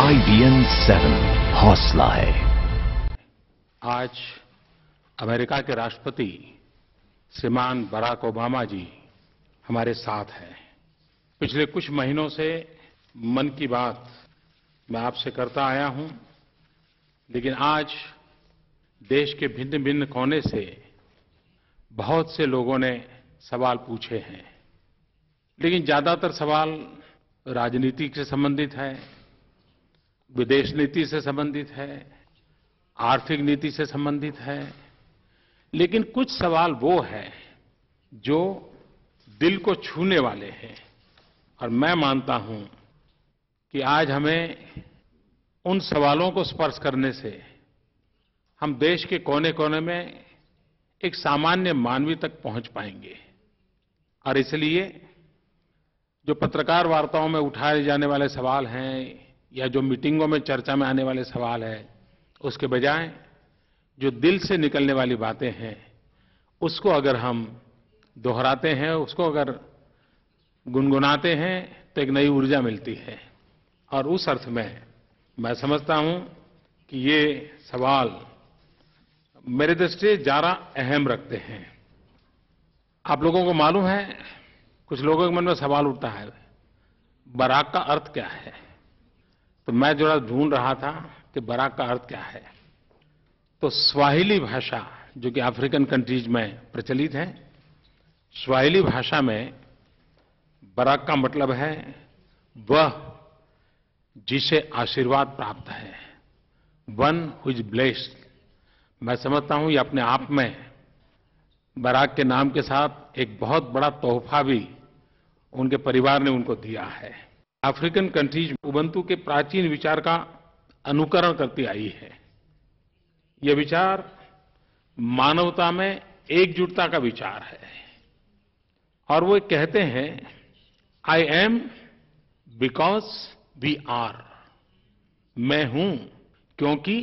IBN-7 हौसला है। आज अमेरिका के राष्ट्रपति श्रीमान बराक ओबामा जी हमारे साथ हैं। पिछले कुछ महीनों से मन की बात मैं आपसे करता आया हूं, लेकिन आज देश के भिन्न-भिन्न कोने से बहुत से लोगों ने सवाल पूछे हैं, लेकिन ज्यादातर सवाल राजनीति से संबंधित है, विदेश नीति से संबंधित है, आर्थिक नीति से संबंधित है, लेकिन कुछ सवाल वो हैं जो दिल को छूने वाले हैं। और मैं मानता हूं कि आज हमें उन सवालों को स्पर्श करने से हम देश के कोने-कोने में एक सामान्य मानवी तक पहुंच पाएंगे। और इसलिए जो पत्रकार वार्ताओं में उठाए जाने वाले सवाल हैं या जो मीटिंगों में चर्चा में आने वाले सवाल हैं, उसके बजाय जो दिल से निकलने वाली बातें हैं, उसको अगर हम दोहराते हैं, उसको अगर गुनगुनाते हैं, तो एक नई ऊर्जा मिलती है। और उस अर्थ में मैं समझता हूं कि ये सवाल मेरे दृष्टि से ज़्यादा अहम रखते हैं। आप लोगों को मालूम है, कुछ लोगों के मन में सवाल उठता है, बराक का अर्थ क्या है? तो मैं जरा ढूंढ रहा था कि बराक का अर्थ क्या है। तो स्वाहिली भाषा, जो कि अफ्रीकन कंट्रीज में प्रचलित है, स्वाहिली भाषा में बराक का मतलब है वह जिसे आशीर्वाद प्राप्त है, वन हु इज ब्लेस्ड। मैं समझता हूं ये अपने आप में बराक के नाम के साथ एक बहुत बड़ा तोहफा भी उनके परिवार ने उनको दिया है। अफ्रीकन कंट्रीज उबंटू के प्राचीन विचार का अनुकरण करती आई है। यह विचार मानवता में एकजुटता का विचार है। और वो कहते हैं, I am because we are. मैं हूं क्योंकि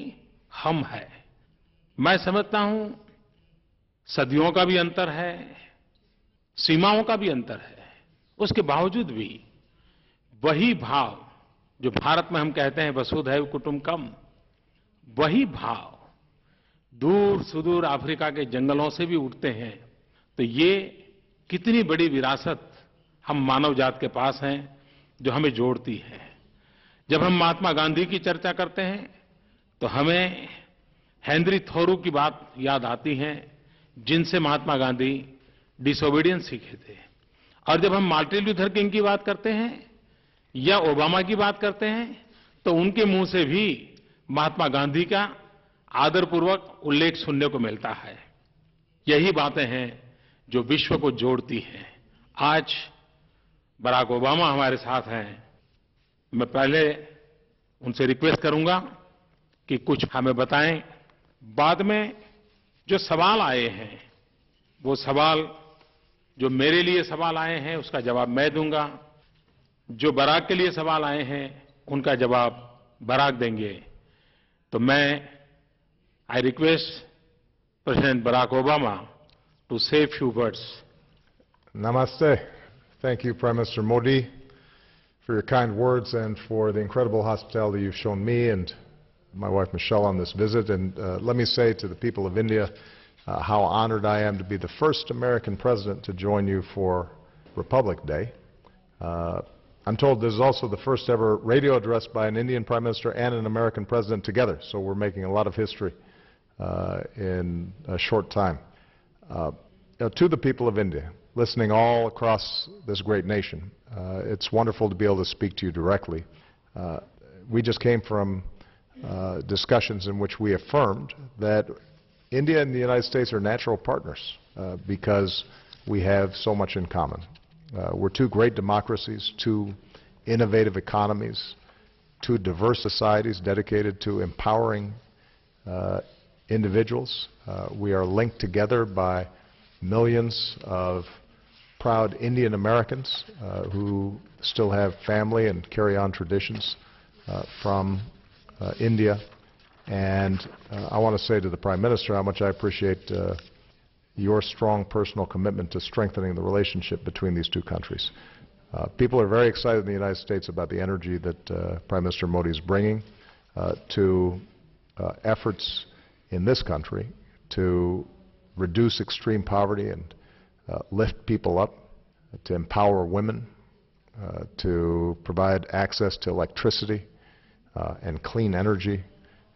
हम हैं। मैं समझता हूं सदियों का भी अंतर है, सीमाओं का भी अंतर है, उसके बावजूद भी वही भाव जो भारत में हम कहते हैं वसुधैव कुटुंबकम, वही भाव दूर सुदूर अफ्रीका के जंगलों से भी उठते हैं। तो ये कितनी बड़ी विरासत हम मानव जात के पास हैं जो हमें जोड़ती है। जब हम महात्मा गांधी की चर्चा करते हैं तो हमें हेनरी थोरू की बात याद आती है, जिनसे महात्मा गांधी डिसोबीडियंस सीखे थे। और जब हम मार्टिन लूथर किंग की बात करते हैं या ओबामा की बात करते हैं, तो उनके मुंह से भी महात्मा गांधी का आदरपूर्वक उल्लेख सुनने को मिलता है। यही बातें हैं जो विश्व को जोड़ती हैं। आज बराक ओबामा हमारे साथ हैं। मैं पहले उनसे रिक्वेस्ट करूंगा कि कुछ हमें बताएं। बाद में जो सवाल आए हैं, वो सवाल जो मेरे लिए सवाल आए हैं उसका जवाब मैं दूंगा। जो बराक के लिए सवाल आए हैं उनका जवाब बराक देंगे। तो मैं I request President Barack Obama to say a few words. Namaste. Thank you, Prime Minister Modi, for your kind words and for the incredible hospitality you've shown me and my wife Michelle on this visit. And let me say to the people of India how honored I am to be the first American president to join you for Republic Day. I'm told this is also the first ever radio address by an Indian Prime Minister and an American president together, so we're making a lot of history in a short time. To the people of India, listening all across this great nation, it's wonderful to be able to speak to you directly. We just came from discussions in which we affirmed that India and the United States are natural partners because we have so much in common. We're two great democracies, two innovative economies, two diverse societies dedicated to empowering individuals. We are linked together by millions of proud Indian Americans who still have family and carry on traditions from India. And I want to say to the Prime Minister how much I appreciate your strong personal commitment to strengthening the relationship between these two countries. People are very excited in the United States about the energy that Prime Minister Modi is bringing to efforts in this country to reduce extreme poverty and lift people up, to empower women, to provide access to electricity and clean energy,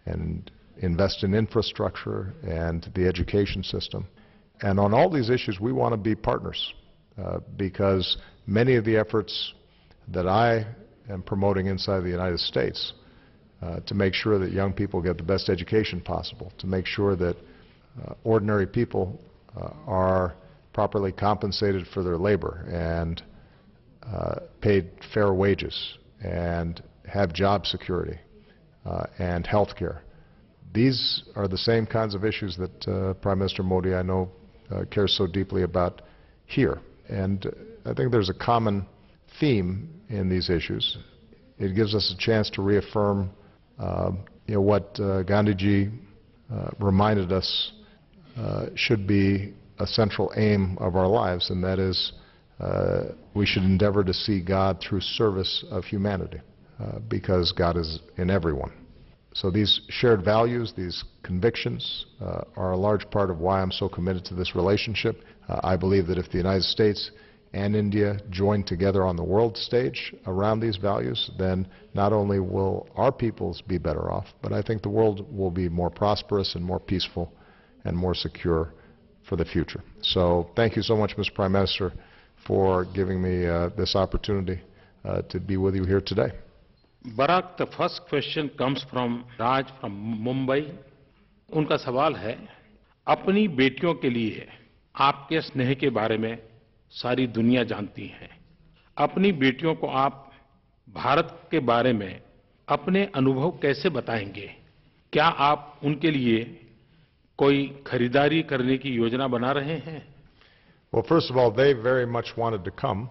and invest in infrastructure and the education system. And on all these issues, we want to be partners because many of the efforts that I am promoting inside the United States to make sure that young people get the best education possible, to make sure that ordinary people are properly compensated for their labor and paid fair wages and have job security and health care. These are the same kinds of issues that Prime Minister Modi, I know, cares so deeply about here. And I think there's a common theme in these issues. It gives us a chance to reaffirm what Gandhiji reminded us should be a central aim of our lives, and that is we should endeavor to see God through service of humanity, because God is in everyone. So these shared values, these convictions, are a large part of why I'm so committed to this relationship. I believe that if the United States and India join together on the world stage around these values, then not only will our peoples be better off, but I think the world will be more prosperous and more peaceful and more secure for the future. So thank you so much, Mr. Prime Minister, for giving me this opportunity to be with you here today. Barack, the first question comes from Raj from Mumbai. उनका सवाल है, अपनी बेटियों के लिए आपके स्नेह के बारे में सारी दुनिया जानती है। अपनी बेटियों को आप भारत के बारे में अपने अनुभव कैसे बताएंगे? क्या आप उनके लिए कोई खरीदारी करने की योजना बना रहे हैं? Well, first of all, they very much wanted to come.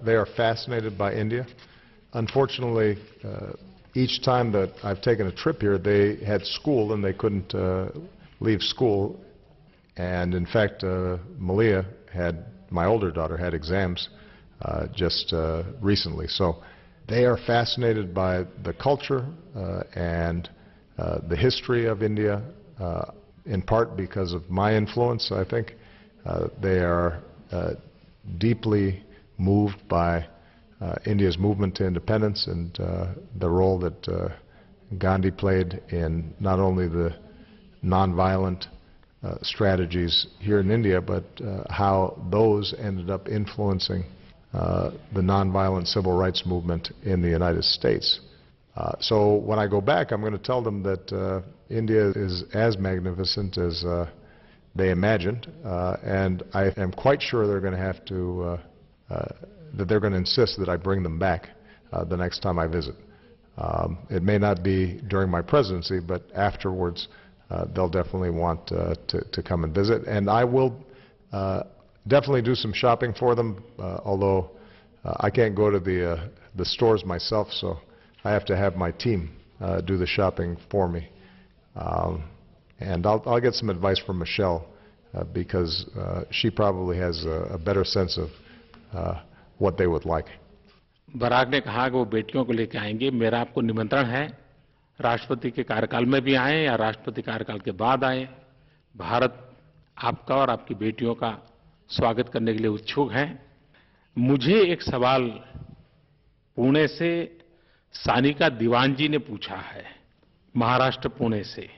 They are fascinated by India. Unfortunately, each time that I've taken a trip here, they had school and they couldn't leave school. And in fact, Malia my older daughter had exams just recently. So they are fascinated by the culture and the history of India, in part because of my influence, I think. They are deeply moved by India's movement to independence and the role that Gandhi played in not only the nonviolent strategies here in India, but how those ended up influencing the nonviolent civil rights movement in the United States. So when I go back, I'm going to tell them that India is as magnificent as they imagined, and I am quite sure they're going to have to that they're going to insist that I bring them back the next time I visit. It may not be during my presidency, but afterwards they'll definitely want to come and visit. And I will definitely do some shopping for them, although I can't go to the stores myself, so I have to have my team do the shopping for me. And I'll get some advice from Michelle because she probably has a better sense of what they would like. Barack ने कहा कि वो बेटियों को लेकर आएंगे। मेरा आपको निमंत्रण है, राष्ट्रपति के कार्यकाल में भी आएं या राष्ट्रपति कार्यकाल के बाद आएं, भारत आपका और आपकी बेटियों का स्वागत करने के लिए उत्सुक है। मुझे एक सवाल पुणे से सानिका दीवान जी ने पूछा है, महाराष्ट्र पुणे से।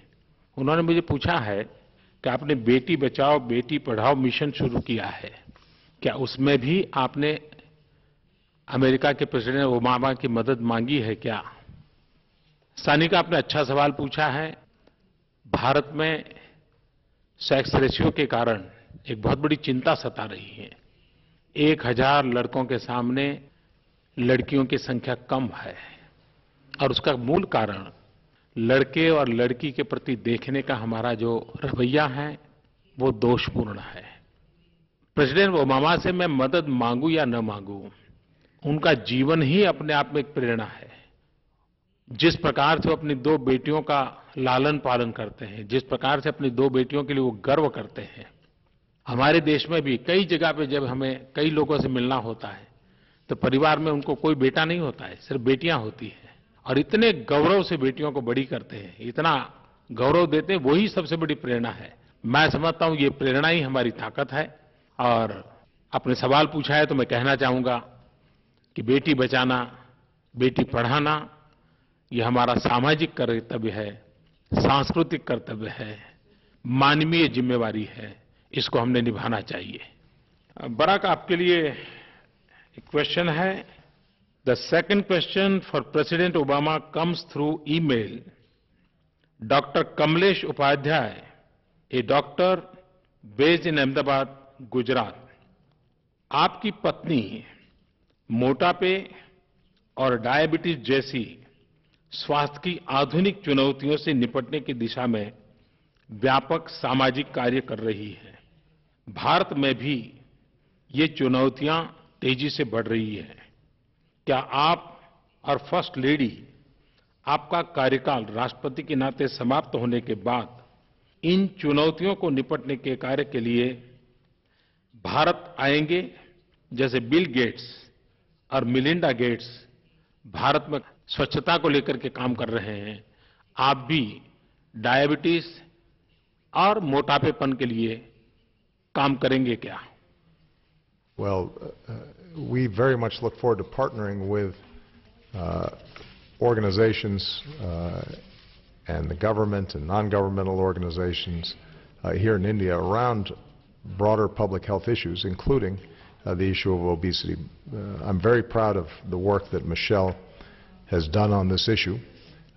उन्होंने मुझे पूछा है कि आपने बेटी बचाओ बेटी पढ़ाओ मिशन शुरू किया है, क्या उसमें भी आपने अमेरिका के प्रेसिडेंट ओबामा की मदद मांगी है क्या? सानिका, आपने अच्छा सवाल पूछा है। भारत में सेक्स रेशियो के कारण एक बहुत बड़ी चिंता सता रही है। 1000 लड़कों के सामने लड़कियों की संख्या कम है और उसका मूल कारण लड़के और लड़की के प्रति देखने का हमारा जो रवैया है वो दोषपूर्ण है। प्रेसिडेंट ओबामा से मैं मदद मांगूं या न मांगूं, उनका जीवन ही अपने आप में एक प्रेरणा है। जिस प्रकार से वो अपनी 2 बेटियों का लालन पालन करते हैं, जिस प्रकार से अपनी 2 बेटियों के लिए वो गर्व करते हैं, हमारे देश में भी कई जगह पे जब हमें कई लोगों से मिलना होता है तो परिवार में उनको कोई बेटा नहीं होता है, सिर्फ बेटियां होती हैं और इतने गौरव से बेटियों को बड़ी करते हैं, इतना गौरव देते हैं, वही सबसे बड़ी प्रेरणा है। मैं समझता हूं ये प्रेरणा ही हमारी ताकत है। और आपने सवाल पूछा है तो मैं कहना चाहूंगा कि बेटी बचाना, बेटी पढ़ाना ये हमारा सामाजिक कर्तव्य है, सांस्कृतिक कर्तव्य है, मानवीय जिम्मेवारी है, इसको हमने निभाना चाहिए। बराक, आपके लिए एक क्वेश्चन है। The second question for President Obama comes through email. Doctor Kamlesh Upadhyay, a doctor based in Ahmedabad, Gujarat. आपकी पत्नी मोटापे और डायबिटीज जैसी स्वास्थ्य की आधुनिक चुनौतियों से निपटने की दिशा में व्यापक सामाजिक कार्य कर रही है। भारत में भी ये चुनौतियां तेजी से बढ़ रही हैं। क्या आप और फर्स्ट लेडी, आपका कार्यकाल राष्ट्रपति के नाते समाप्त होने के बाद इन चुनौतियों को निपटने के कार्य के लिए भारत आएंगे, जैसे बिल गेट्स और मिलिंडा गेट्स भारत में स्वच्छता को लेकर के काम कर रहे हैं, आप भी डायबिटीज और मोटापेपन के लिए काम करेंगे क्या? Well, we very much look forward to partnering with organizations and the government and non-governmental organizations here in India around broader public health issues, including the issue of obesity. I'm very proud of the work that Michelle has done on this issue.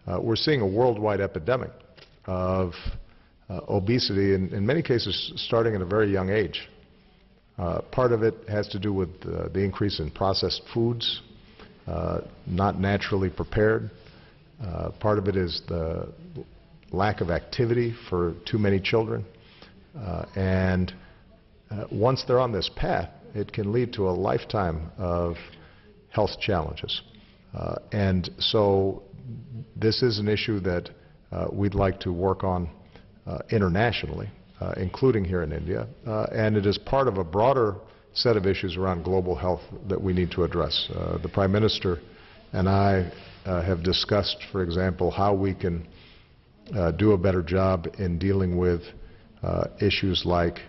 We're seeing a worldwide epidemic of obesity, in many cases starting at a very young age. Part of it has to do with the increase in processed foods, not naturally prepared. Part of it is the lack of activity for too many children. And once they're on this path, it can lead to a lifetime of health challenges. And so this is an issue that we'd like to work on internationally, including here in India, and it is part of a broader set of issues around global health that we need to address. The Prime Minister and I have discussed, for example, how we can do a better job in dealing with issues like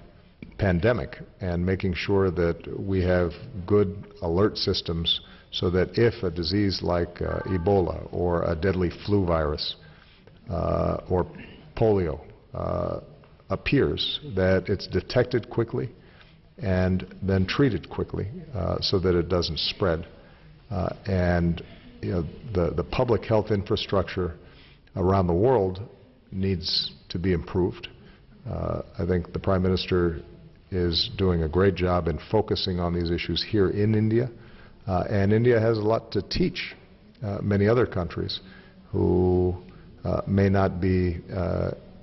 pandemic and making sure that we have good alert systems so that if a disease like Ebola or a deadly flu virus or polio appears, that it's detected quickly and then treated quickly so that it doesn't spread. And you know, the public health infrastructure around the world needs to be improved. I think the Prime Minister is doing a great job in focusing on these issues here in India. And India has a lot to teach many other countries who may not be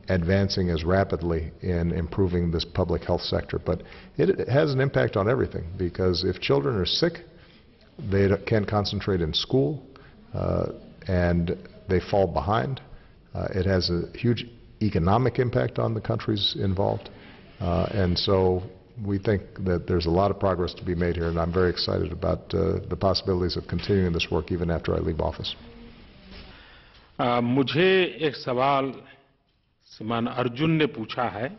advancing as rapidly in improving this public health sector. But it has an impact on everything, because if children are sick, they can't concentrate in school, and they fall behind. It has a huge economic impact on the countries involved. And so we think that there's a lot of progress to be made here, and I'm very excited about the possibilities of continuing this work even after I leave office. मुझे एक सवाल श्रीमान अर्जुन ने पूछा है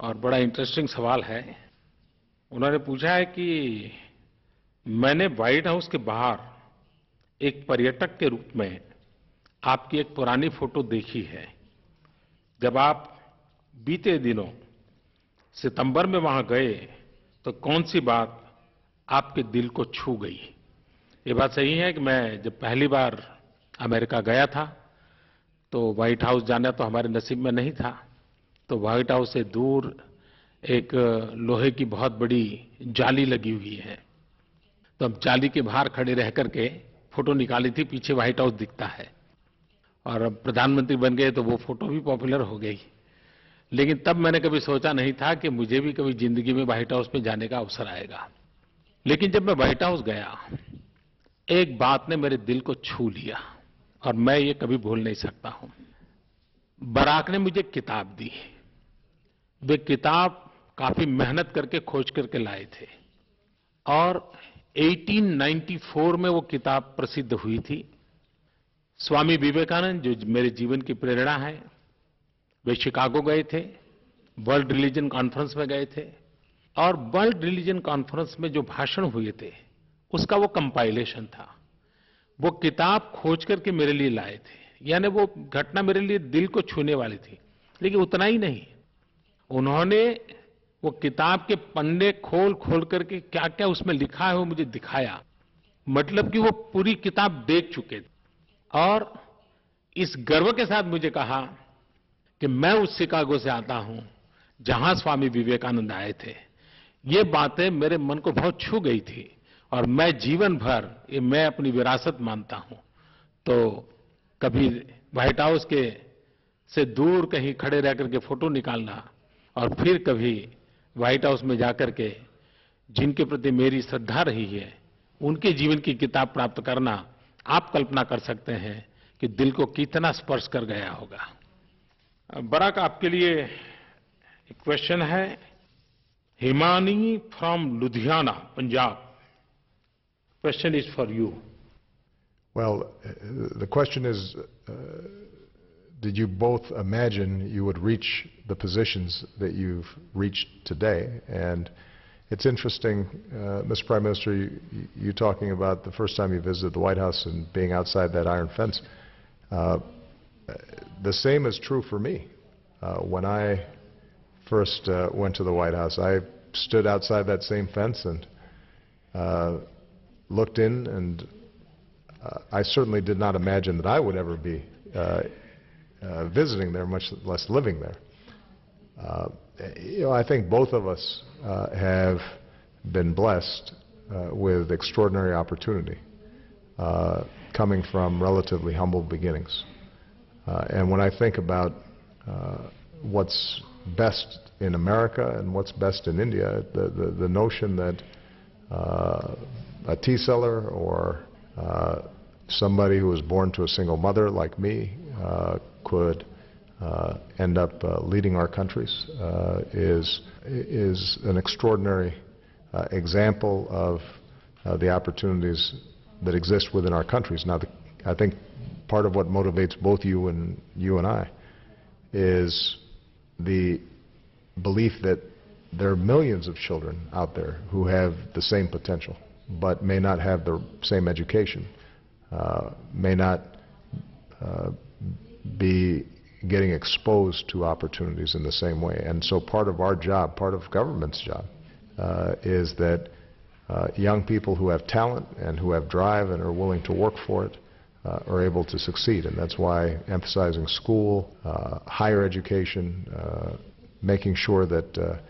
और बड़ा interesting सवाल है। उन्होंने पूछा है कि मैंने व्हाइट हाउस के बाहर एक पर्यटक के रूप में आपकी एक पुरानी फोटो देखी है, जब आप बीते दिनों सितंबर में वहां गए तो कौन सी बात आपके दिल को छू गई? ये बात सही है कि मैं जब पहली बार अमेरिका गया था तो व्हाइट हाउस जाना तो हमारे नसीब में नहीं था। तो व्हाइट हाउस से दूर एक लोहे की बहुत बड़ी जाली लगी हुई है, तो हम जाली के बाहर खड़े रह करके फोटो निकाली थी, पीछे व्हाइट हाउस दिखता है। और अब प्रधानमंत्री बन गए तो वो फोटो भी पॉपुलर हो गई। लेकिन तब मैंने कभी सोचा नहीं था कि मुझे भी कभी जिंदगी में व्हाइट हाउस में जाने का अवसर आएगा। लेकिन जब मैं व्हाइट हाउस गया, एक बात ने मेरे दिल को छू लिया और मैं ये कभी भूल नहीं सकता हूं। बराक ने मुझे किताब दी। वे किताब काफी मेहनत करके खोज करके लाए थे और 1894 में वो किताब प्रसिद्ध हुई थी। स्वामी विवेकानंद, जो मेरे जीवन की प्रेरणा है, वे शिकागो गए थे, वर्ल्ड रिलीजन कॉन्फ्रेंस में गए थे, और वर्ल्ड रिलीजन कॉन्फ्रेंस में जो भाषण हुए थे उसका वो कंपाइलेशन था। वो किताब खोज करके मेरे लिए लाए थे। यानी वो घटना मेरे लिए दिल को छूने वाली थी। लेकिन उतना ही नहीं, उन्होंने वो किताब के पन्ने खोल खोल करके क्या क्या उसमें लिखा है वो मुझे दिखाया। मतलब कि वो पूरी किताब देख चुके थे और इस गर्व के साथ मुझे कहा कि मैं उस शिकागो से आता हूं जहां स्वामी विवेकानंद आए थे। ये बातें मेरे मन को बहुत छू गई थी और मैं जीवन भर ये मैं अपनी विरासत मानता हूं। तो कभी व्हाइट हाउस के से दूर कहीं खड़े रह करके फोटो निकालना और फिर कभी व्हाइट हाउस में जाकर के जिनके प्रति मेरी श्रद्धा रही है उनके जीवन की किताब प्राप्त करना, आप कल्पना कर सकते हैं कि दिल को कितना स्पर्श कर गया होगा। बराक, आपके लिए एक क्वेश्चन है। Himani from Ludhiana, Punjab. Question is for you. Well, the question is, did you both imagine you would reach the positions that you've reached today? And it's interesting, Mr. Prime Minister, you talking about the first time you visited the White House and being outside that iron fence. The same is true for me. When I first went to the White House, I stood outside that same fence and looked in, and I certainly did not imagine that I would ever be visiting there, much less living there. I think both of us have been blessed with extraordinary opportunity, coming from relatively humble beginnings. And when I think about what's best in America and what's best in India, the notion that a tea seller or somebody who was born to a single mother like me could end up leading our countries is an extraordinary example of the opportunities that exist within our countries. Now, I think part of what motivates both you and I is the belief that there are millions of children out there who have the same potential, but may not have the same education, may not be getting exposed to opportunities in the same way. And so part of our job, part of government's job, is that young people who have talent and who have drive and are willing to work for it are able to succeed. And that's why emphasizing school, higher education, making sure that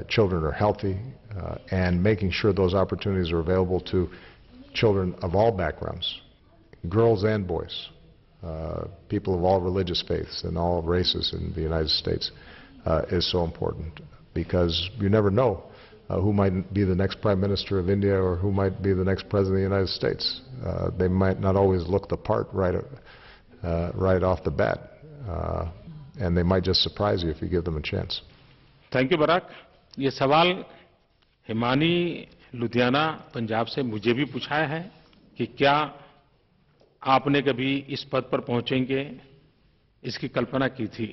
children are healthy, and making sure those opportunities are available to children of all backgrounds, girls and boys, people of all religious faiths and all races in the United States, is so important, because you never know who might be the next Prime Minister of India or who might be the next President of the United States. They might not always look the part right off the bat, and they might just surprise you if you give them a chance. Thank you Barack. ये सवाल हिमानी लुधियाना पंजाब से मुझे भी पूछा है कि क्या आपने कभी इस पद पर पहुंचेंगे इसकी कल्पना की थी।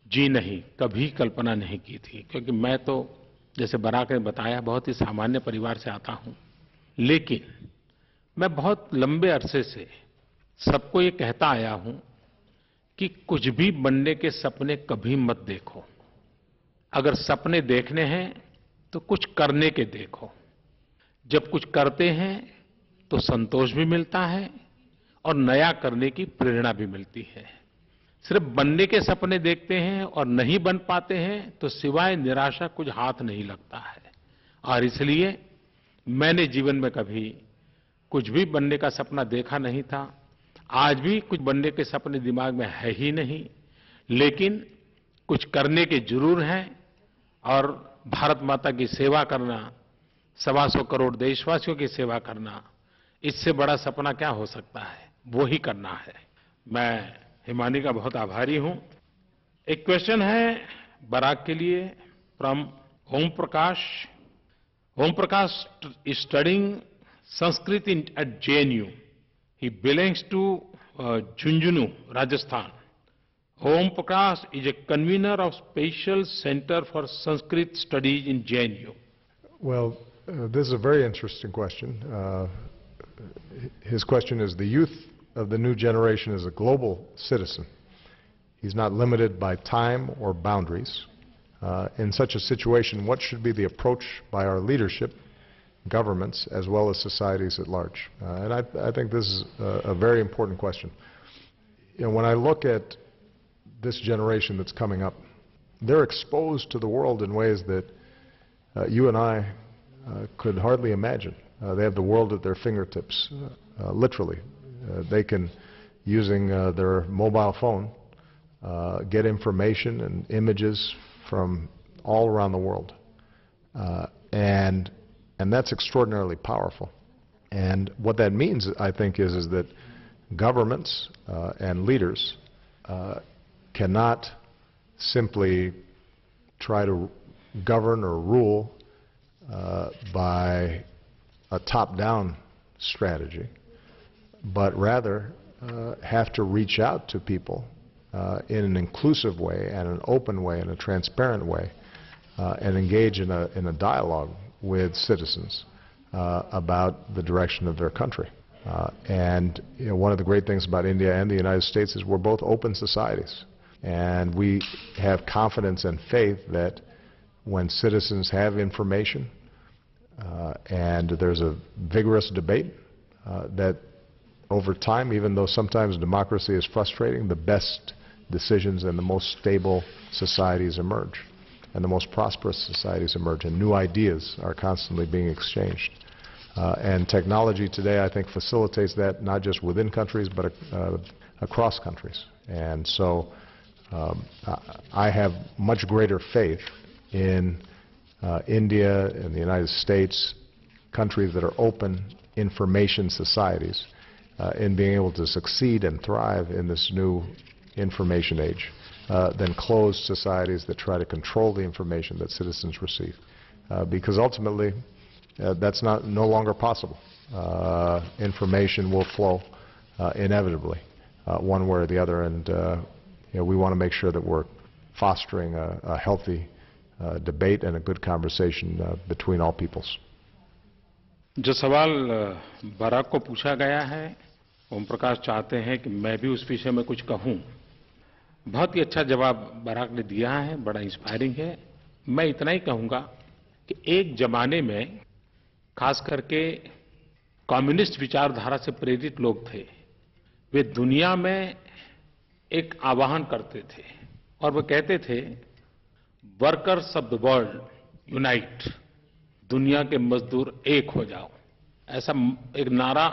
जी नहीं, कभी कल्पना नहीं की थी, क्योंकि मैं तो जैसे बराक ने बताया बहुत ही सामान्य परिवार से आता हूं। लेकिन मैं बहुत लंबे अरसे से सबको ये कहता आया हूं कि कुछ भी बनने के सपने कभी मत देखो। अगर सपने देखने हैं तो कुछ करने के देखो। जब कुछ करते हैं तो संतोष भी मिलता है और नया करने की प्रेरणा भी मिलती है। सिर्फ बनने के सपने देखते हैं और नहीं बन पाते हैं तो सिवाय निराशा कुछ हाथ नहीं लगता है। और इसलिए मैंने जीवन में कभी कुछ भी बनने का सपना देखा नहीं था। आज भी कुछ बनने के सपने दिमाग में है ही नहीं, लेकिन कुछ करने के जरूर हैं। और भारत माता की सेवा करना, 125 करोड़ देशवासियों की सेवा करना, इससे बड़ा सपना क्या हो सकता है। वो ही करना है। मैं हिमानी का बहुत आभारी हूं। एक क्वेश्चन है बराक के लिए from Om Prakash. Om Prakash is studying Sanskrit at JNU. He belongs to Jhunjhunu, Rajasthan. Om Prakash is a convener of Special Center for Sanskrit Studies in JNU. Well, this is a very interesting question. His question is, the youth of the new generation is a global citizen. He's not limited by time or boundaries. In such a situation, what should be the approach by our leadership, governments, as well as societies at large? And I think this is a very important question. You know, when I look at this generation that's coming up, they're exposed to the world in ways that you and I could hardly imagine. They have the world at their fingertips, literally. They can, using their mobile phone, get information and images from all around the world. And that's extraordinarily powerful. And what that means, I think, is that governments and leaders cannot simply try to govern or rule by a top-down strategy, but rather have to reach out to people in an inclusive way and an open way and a transparent way, and engage in a dialogue with citizens about the direction of their country. And you know, one of the great things about India and the United States is we're both open societies, and we have confidence and faith that when citizens have information and there's a vigorous debate, that over time, even though sometimes democracy is frustrating, the best decisions and the most stable societies emerge, and the most prosperous societies emerge, and new ideas are constantly being exchanged. And technology today, I think, facilitates that not just within countries, but across countries. And so I have much greater faith in India and the United States, countries that are open information societies, in being able to succeed and thrive in this new information age, than closed societies that try to control the information that citizens receive. Because ultimately, that's no longer possible. Information will flow inevitably, one way or the other, and you know, we want to make sure that we're fostering a healthy debate and a good conversation between all peoples. जो सवाल Barack को पूछा गया है, ओम प्रकाश चाहते हैं कि मैं भी उस विषय में कुछ कहूं। बहुत ही अच्छा जवाब बराक ने दिया है, बड़ा इंस्पायरिंग है। मैं इतना ही कहूंगा कि एक जमाने में खास करके कम्युनिस्ट विचारधारा से प्रेरित लोग थे, वे दुनिया में एक आह्वान करते थे और वो कहते थे, workers of the world unite, दुनिया के मजदूर एक हो जाओ। ऐसा एक नारा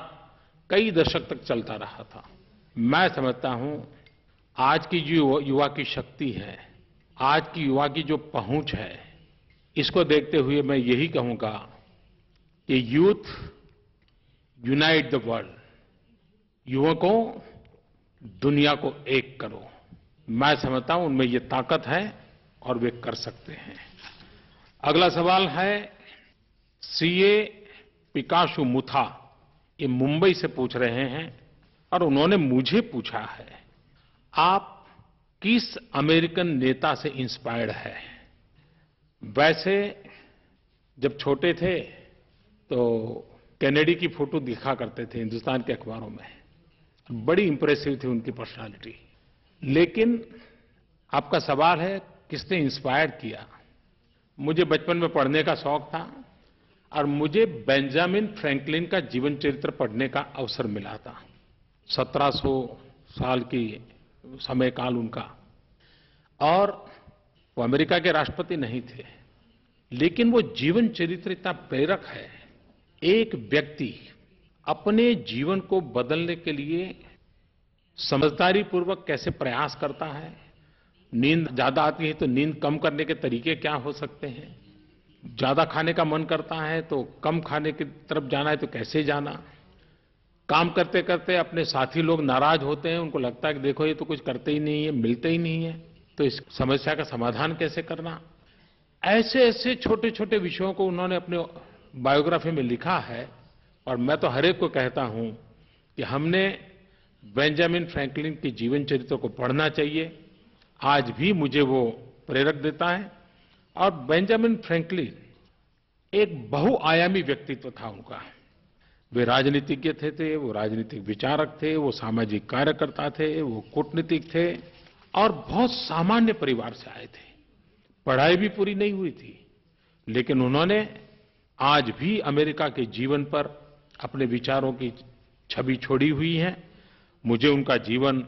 कई दशक तक चलता रहा था। मैं समझता हूं आज की जो युवा की शक्ति है, आज की युवा की जो पहुंच है, इसको देखते हुए मैं यही कहूंगा कि यूथ यूनाइट द वर्ल्ड, युवकों दुनिया को एक करो। मैं समझता हूं उनमें ये ताकत है और वे कर सकते हैं। अगला सवाल है सीए पिकाशु मुथा, ये मुंबई से पूछ रहे हैं और उन्होंने मुझे पूछा है, आप किस अमेरिकन नेता से इंस्पायर्ड है? वैसे जब छोटे थे तो कैनेडी की फोटो दिखा करते थे हिंदुस्तान के अखबारों में, बड़ी इंप्रेसिव थी उनकी पर्सनालिटी। लेकिन आपका सवाल है किसने इंस्पायर किया? मुझे बचपन में पढ़ने का शौक था और मुझे बेंजामिन फ्रैंकलिन का जीवन चरित्र पढ़ने का अवसर मिला था। 1700 साल की समय काल उनका, और वो अमेरिका के राष्ट्रपति नहीं थे, लेकिन वो जीवन चरित्र इतना प्रेरक है। एक व्यक्ति अपने जीवन को बदलने के लिए समझदारी पूर्वक कैसे प्रयास करता है, नींद ज्यादा आती है तो नींद कम करने के तरीके क्या हो सकते हैं, ज्यादा खाने का मन करता है तो कम खाने की तरफ जाना है तो कैसे जाना, काम करते करते अपने साथी लोग नाराज होते हैं, उनको लगता है कि देखो ये तो कुछ करते ही नहीं है, मिलते ही नहीं है, तो इस समस्या का समाधान कैसे करना। ऐसे ऐसे छोटे छोटे विषयों को उन्होंने अपने बायोग्राफी में लिखा है, और मैं तो हर एक को कहता हूं कि हमने बेंजामिन फ्रैंकलिन के जीवन चरित्र को पढ़ना चाहिए। आज भी मुझे वो प्रेरक देता है। और बेंजामिन फ्रैंकलिन एक बहुआयामी व्यक्तित्व था उनका। वे राजनीतिज्ञ थे, वो राजनीतिक विचारक थे, वो सामाजिक कार्यकर्ता थे, वो कूटनीतिक थे, और बहुत सामान्य परिवार से आए थे। पढ़ाई भी पूरी नहीं हुई थी, लेकिन उन्होंने आज भी अमेरिका के जीवन पर अपने विचारों की छवि छोड़ी हुई है। मुझे उनका जीवन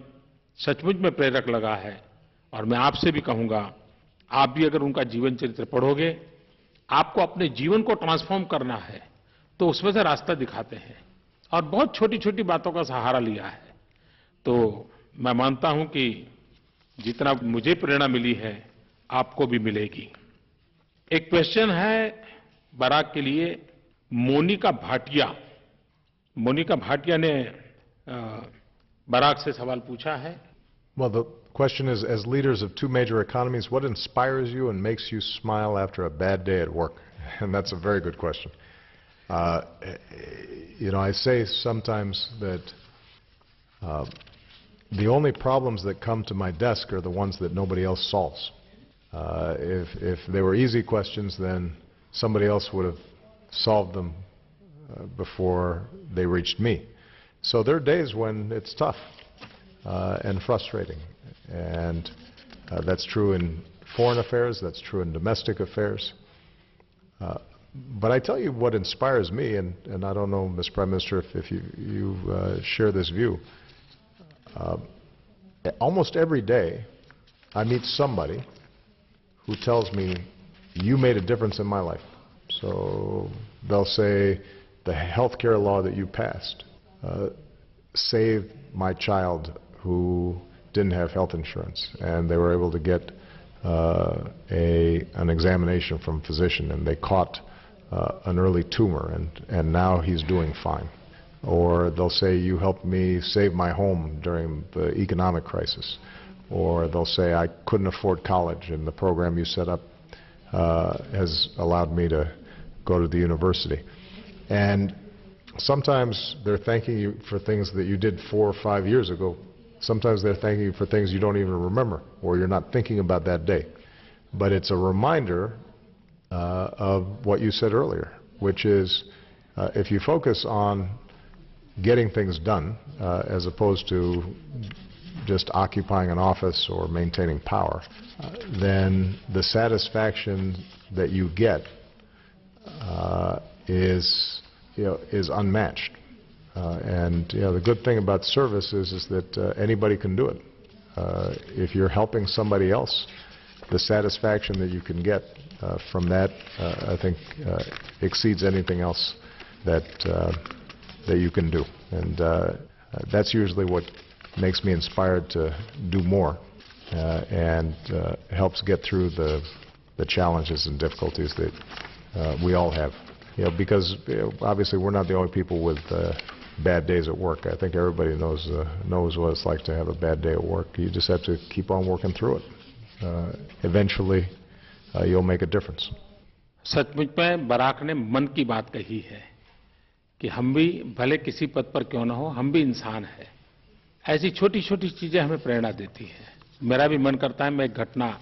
सचमुच में प्रेरक लगा है, और मैं आपसे भी कहूंगा, आप भी अगर उनका जीवन चरित्र पढ़ोगे, आपको अपने जीवन को ट्रांसफॉर्म करना है, तो उसमें से रास्ता दिखाते हैं, और बहुत छोटी-छोटी बातों का सहारा लिया है। तो मैं मानता हूं कि जितना मुझे प्रेरणा मिली है, आपको भी मिलेगी। एक क्वेश्चन है बराक के लिए, मोनिका भाटिया। मोनिका भाटिया ने बराक से सवाल पूछा है। Well, the question is, as leaders of two major economies, what inspires you and makes you smile after a bad day at work? And that's a very good question. You know, I say sometimes that the only problems that come to my desk are the ones that nobody else solves. If they were easy questions, then somebody else would have solved them before they reached me. So there are days when it's tough and frustrating, and that's true in foreign affairs, that's true in domestic affairs. But I tell you what inspires me, and I don't know, Mr. Prime Minister, if you share this view. Almost every day I meet somebody who tells me, you made a difference in my life. So they'll say, the health care law that you passed saved my child who didn't have health insurance, and they were able to get an examination from a physician, and they caught an early tumor, and now he's doing fine. Or they'll say, you helped me save my home during the economic crisis. Or they'll say, I couldn't afford college, and the program you set up has allowed me to go to the university. And sometimes they're thanking you for things that you did 4 or 5 years ago. Sometimes they're thanking you for things you don't even remember, or you're not thinking about that day. But it's a reminder of what you said earlier, which is if you focus on getting things done as opposed to just occupying an office or maintaining power, then the satisfaction that you get is unmatched. And the good thing about service is that anybody can do it. If you're helping somebody else, the satisfaction that you can get from that, I think, exceeds anything else that you can do. And that's usually what makes me inspired to do more and helps get through the challenges and difficulties that we all have. Because obviously we're not the only people with bad days at work. I think everybody knows what it's like to have a bad day at work. You just have to keep on working through it. Eventually, you'll make a difference. सचमुच में Barack ने मन की बात कही है कि हम भी भले किसी पद पर क्यों ना हो, हम भी इंसान हैं। ऐसी छोटी-छोटी चीजें हमें प्रेरणा देती हैं। मेरा भी मन करता है मैं एक घटना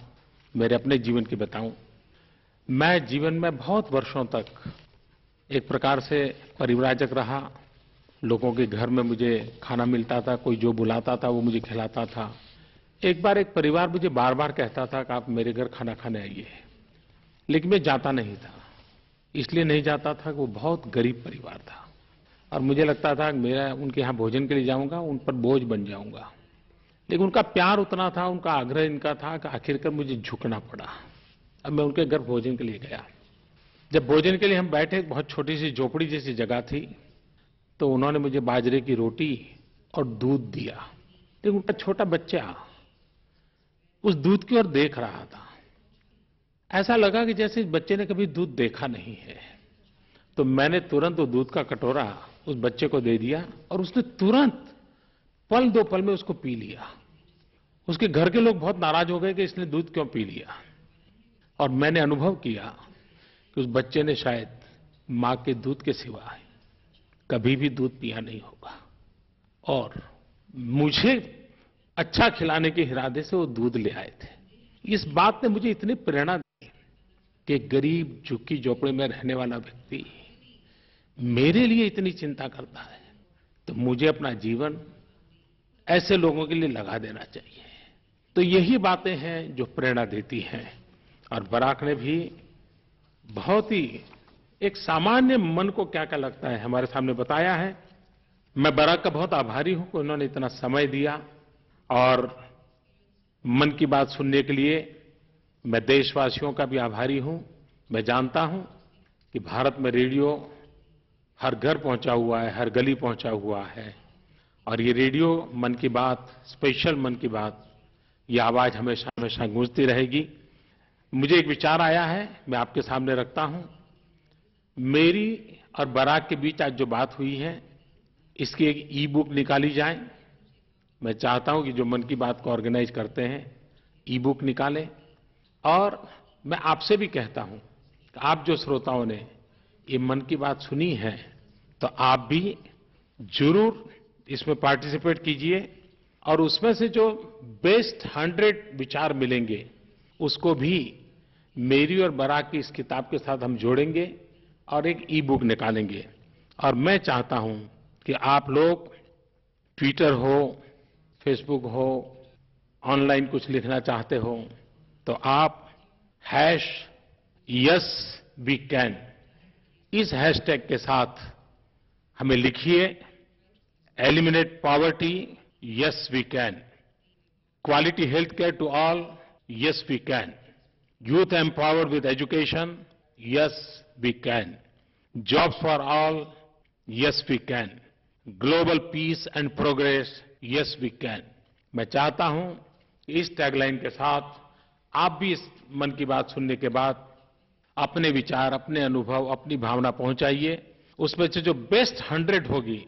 मेरे अपने जीवन की बताऊं। मैं जीवन में बहुत वर्षों तक एक प्रकार से परिव्राजक रहा। लोगों के घर में मुझे खाना मिलता था, कोई जो बुलाता था वो मुझे खिलाता था। एक बार एक परिवार मुझे बार-बार कहता था कि आप मेरे घर खाना खाने आइए, लेकिन मैं जाता नहीं था। इसलिए नहीं जाता था कि वो बहुत गरीब परिवार था, और मुझे लगता था कि मेरा उनके यहाँ भोजन के लिए जाऊंगा, उन पर बोझ बन जाऊंगा। लेकिन उनका प्यार उतना था, उनका आग्रह इनका था कि आखिरकार मुझे झुकना पड़ा। अब मैं उनके घर भोजन के लिए गया। जब भोजन के लिए हम बैठे, बहुत छोटी सी झोपड़ी जैसी जगह थी, तो उन्होंने मुझे बाजरे की रोटी और दूध दिया। लेकिन उनका छोटा बच्चा उस दूध की ओर देख रहा था। ऐसा लगा कि जैसे इस बच्चे ने कभी दूध देखा नहीं है। तो मैंने तुरंत वो दूध का कटोरा उस बच्चे को दे दिया, और उसने तुरंत पल दो पल में उसको पी लिया। उसके घर के लोग बहुत नाराज हो गए कि इसने दूध क्यों पी लिया। और मैंने अनुभव किया कि उस बच्चे ने शायद माँ के दूध के सिवा कभी भी दूध पिया नहीं होगा। और मुझे अच्छा खिलाने के इरादे से वो दूध ले आए थे। इस बात ने मुझे इतनी प्रेरणा दी कि गरीब झुग्गी झोपड़ी में रहने वाला व्यक्ति मेरे लिए इतनी चिंता करता है, तो मुझे अपना जीवन ऐसे लोगों के लिए लगा देना चाहिए। तो यही बातें हैं जो प्रेरणा देती हैं। और बराक ने भी बहुत ही एक सामान्य मन को क्या क्या लगता है हमारे सामने बताया है। मैं बराक का बहुत आभारी हूं कि उन्होंने इतना समय दिया। और मन की बात सुनने के लिए मैं देशवासियों का भी आभारी हूं। मैं जानता हूं कि भारत में रेडियो हर घर पहुंचा हुआ है, हर गली पहुंचा हुआ है। और ये रेडियो मन की बात, स्पेशल मन की बात, ये आवाज हमेशा हमेशा गूंजती रहेगी। मुझे एक विचार आया है, मैं आपके सामने रखता हूं। मेरी और बराक के बीच आज जो बात हुई है, इसकी एक ई बुक निकाली जाए। मैं चाहता हूं कि जो मन की बात को ऑर्गेनाइज करते हैं, ई बुक निकालें। और मैं आपसे भी कहता हूं कि आप जो श्रोताओं ने ये मन की बात सुनी है, तो आप भी जरूर इसमें पार्टिसिपेट कीजिए। और उसमें से जो बेस्ट 100 विचार मिलेंगे, उसको भी मेरी और बराक की इस किताब के साथ हम जोड़ेंगे और एक ई बुक निकालेंगे। और मैं चाहता हूं कि आप लोग ट्विटर हो, फेसबुक हो, ऑनलाइन कुछ लिखना चाहते हो, तो आप #YesWeCan इस हैशटैग के साथ हमें लिखिए। Eliminate poverty, yes we can. Quality health care to all, yes we can. Youth empowered with education, yes we can. Jobs for all, yes we can. Global peace and progress, yes we can. मैं चाहता हूं कि इस tagline के साथ आप भी इस मन की बात सुनने के बाद अपने विचार, अपने अनुभव, अपनी भावना पहुंचाइए। उसमें से जो बेस्ट 100 होगी,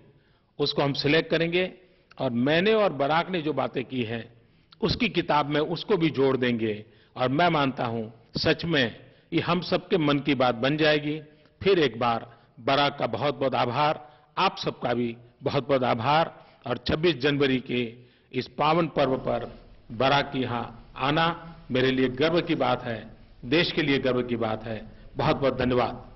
उसको हम सिलेक्ट करेंगे। और मैंने और बराक ने जो बातें की हैं, उसकी किताब में उसको भी जोड़ देंगे। और मैं मानता हूं सच में ये हम सबके मन की बात बन जाएगी। फिर एक बार बराक का बहुत बहुत आभार, आप सबका भी बहुत बहुत आभार। और 26 जनवरी के इस पावन पर्व पर बराक के यहां आना मेरे लिए गर्व की बात है, देश के लिए गर्व की बात है। बहुत बहुत धन्यवाद।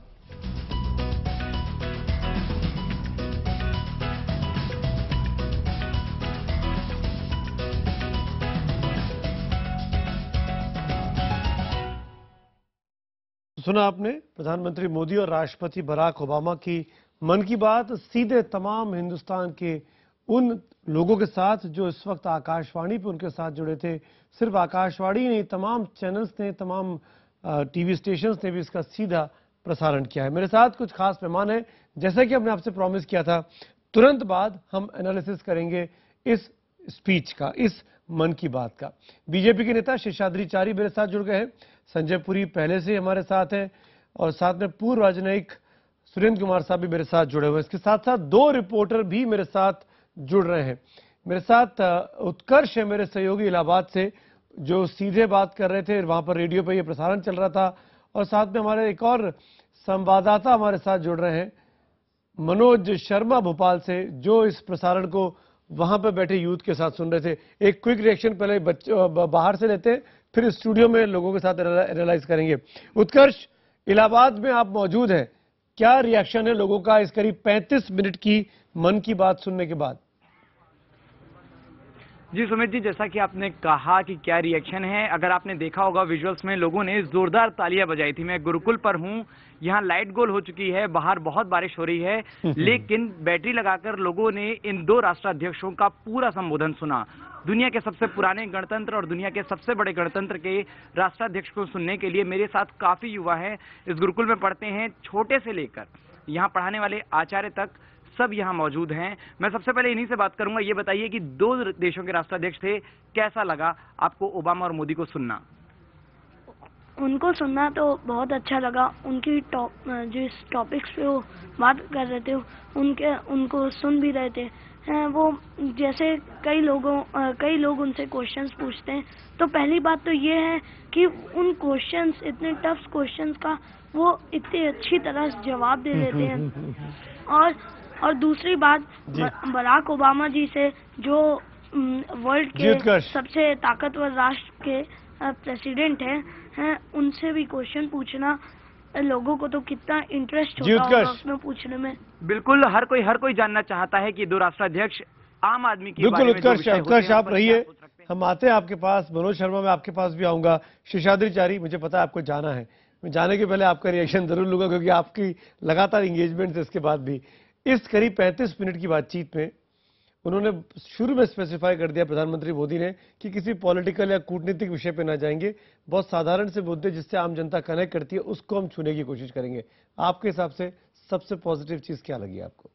सुना आपने प्रधानमंत्री मोदी और राष्ट्रपति बराक ओबामा की मन की बात, सीधे तमाम हिंदुस्तान के उन लोगों के साथ जो इस वक्त आकाशवाणी पे उनके साथ जुड़े थे। सिर्फ आकाशवाणी नहीं, तमाम चैनल्स ने, तमाम टीवी स्टेशंस ने भी इसका सीधा प्रसारण किया है। मेरे साथ कुछ खास मेहमान हैं। जैसा कि हमने आपसे प्रॉमिस किया था, तुरंत बाद हम एनालिसिस करेंगे इस स्पीच का, इस मन की बात का। बीजेपी के नेता शेषाद्रिचारी मेरे साथ जुड़ गए हैं। संजय पुरी पहले से हमारे साथ हैं और साथ में पूर्व राजनयिक सुरेंद्र कुमार साहब भी मेरे साथ जुड़े हुए हैं। इसके साथ साथ 2 रिपोर्टर भी मेरे साथ जुड़ रहे हैं। मेरे साथ उत्कर्ष है, मेरे सहयोगी इलाहाबाद से, जो सीधे बात कर रहे थे। वहां पर रेडियो पर यह प्रसारण चल रहा था। और साथ में हमारे एक और संवाददाता हमारे साथ जुड़ रहे हैं, मनोज शर्मा भोपाल से, जो इस प्रसारण को वहां पर बैठे यूथ के साथ सुन रहे थे। एक क्विक रिएक्शन पहले बाहर से लेते हैं, फिर स्टूडियो में लोगों के साथ एनालाइज करेंगे। उत्कर्ष, इलाहाबाद में आप मौजूद हैं, क्या रिएक्शन है लोगों का इस करीब 35 मिनट की मन की बात सुनने के बाद? जी सुमित जी, जैसा कि आपने कहा कि क्या रिएक्शन है, अगर आपने देखा होगा विजुअल्स में लोगों ने जोरदार तालियां बजाई थी। मैं गुरुकुल पर हूं, यहाँ लाइट गोल हो चुकी है, बाहर बहुत बारिश हो रही है, लेकिन बैटरी लगाकर लोगों ने इन 2 राष्ट्राध्यक्षों का पूरा संबोधन सुना। दुनिया के सबसे पुराने गणतंत्र और दुनिया के सबसे बड़े गणतंत्र के राष्ट्राध्यक्ष को सुनने के लिए मेरे साथ काफी युवा हैं, इस गुरुकुल में पढ़ते हैं, छोटे से लेकर यहाँ पढ़ाने वाले आचार्य तक सब यहाँ मौजूद हैं। मैं सबसे पहले इन्हीं से बात करूंगा। ये बताइए कि 2 देशों के राष्ट्राध्यक्ष थे, कैसा लगा आपको ओबामा और मोदी को सुनना? उनको सुनना तो बहुत अच्छा लगा। उनकी जिस टॉपिक्स पे वो बात कर रहे थे, उनको सुन भी रहे थे। हैं वो जैसे कई लोग उनसे क्वेश्चंस पूछते हैं, तो पहली बात तो ये है कि उन क्वेश्चंस, इतने टफ क्वेश्चंस का वो इतनी अच्छी तरह से जवाब दे देते हैं। और दूसरी बात, बराक ओबामा जी से, जो वर्ल्ड के सबसे ताकतवर राष्ट्र के प्रेसिडेंट हैं, उनसे भी क्वेश्चन पूछना लोगों को तो कितना इंटरेस्ट होता होगा उसमें पूछने में। बिल्कुल, हर कोई जानना चाहता है कि दो राष्ट्राध्यक्ष आम आदमी की बिल्कुल। उत्कर्ष आप रहिए, हम आते हैं आपके पास। मनोज शर्मा, मैं आपके पास भी आऊंगा। शेषाद्रिचारी, मुझे पता है आपको जाना है, मैं जाने के पहले आपका रिएक्शन जरूर लूंगा, क्योंकि आपकी लगातार इंगेजमेंट है इसके बाद भी। इस करीब 35 मिनट की बातचीत में उन्होंने शुरू में स्पेसिफाई कर दिया प्रधानमंत्री मोदी ने कि किसी पॉलिटिकल या कूटनीतिक विषय पे ना जाएंगे, बहुत साधारण से मुद्दे जिससे आम जनता कनेक्ट करती है उसको हम छूने की कोशिश करेंगे। आपके हिसाब से सबसे पॉजिटिव चीज क्या लगी आपको,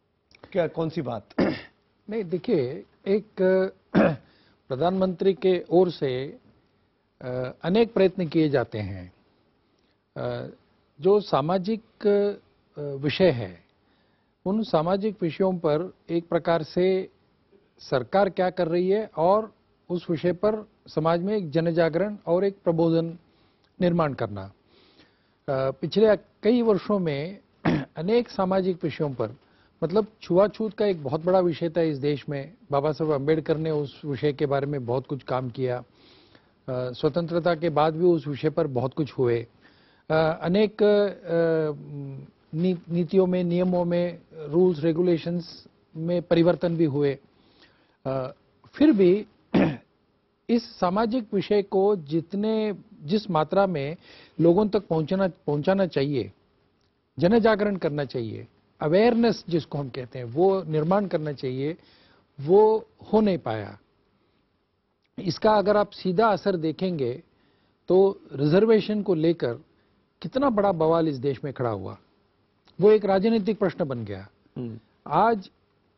क्या कौन सी बात? नहीं, देखिए, एक प्रधानमंत्री के ओर से अनेक प्रयत्न किए जाते हैं। जो सामाजिक विषय है, उन सामाजिक विषयों पर एक प्रकार से सरकार क्या कर रही है और उस विषय पर समाज में एक जनजागरण और एक प्रबोधन निर्माण करना। पिछले कई वर्षों में अनेक सामाजिक विषयों पर, मतलब छुआछूत का एक बहुत बड़ा विषय था इस देश में। बाबा साहब अम्बेडकर ने उस विषय के बारे में बहुत कुछ काम किया। स्वतंत्रता के बाद भी उस विषय पर बहुत कुछ हुए। अनेक नीतियों में, नियमों में, रूल्स रेगुलेशंस में परिवर्तन भी हुए। फिर भी इस सामाजिक विषय को जिस मात्रा में लोगों तक पहुंचाना चाहिए, जनजागरण करना चाहिए, अवेयरनेस जिसको हम कहते हैं, वो निर्माण करना चाहिए, वो हो नहीं पाया। इसका अगर आप सीधा असर देखेंगे तो रिजर्वेशन को लेकर कितना बड़ा बवाल इस देश में खड़ा हुआ, वो एक राजनीतिक प्रश्न बन गया। आज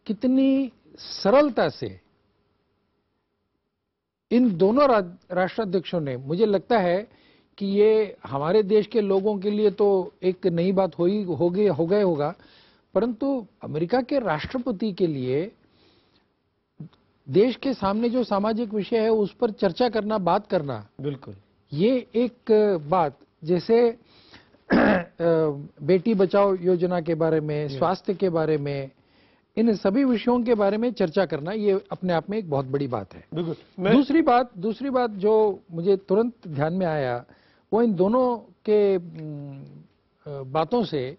कितनी सरलता से इन दोनों राष्ट्राध्यक्षों ने, मुझे लगता है कि ये हमारे देश के लोगों के लिए तो एक नई बात हो गए होगा, परंतु अमेरिका के राष्ट्रपति के लिए देश के सामने जो सामाजिक विषय है उस पर चर्चा करना, बात करना, बिल्कुल ये एक बात, जैसे बेटी बचाओ योजना के बारे में, स्वास्थ्य के बारे में, इन सभी विषयों के बारे में चर्चा करना, ये अपने आप में एक बहुत बड़ी बात है। दूसरी बात जो मुझे तुरंत ध्यान में आया, वो इन दोनों के बातों से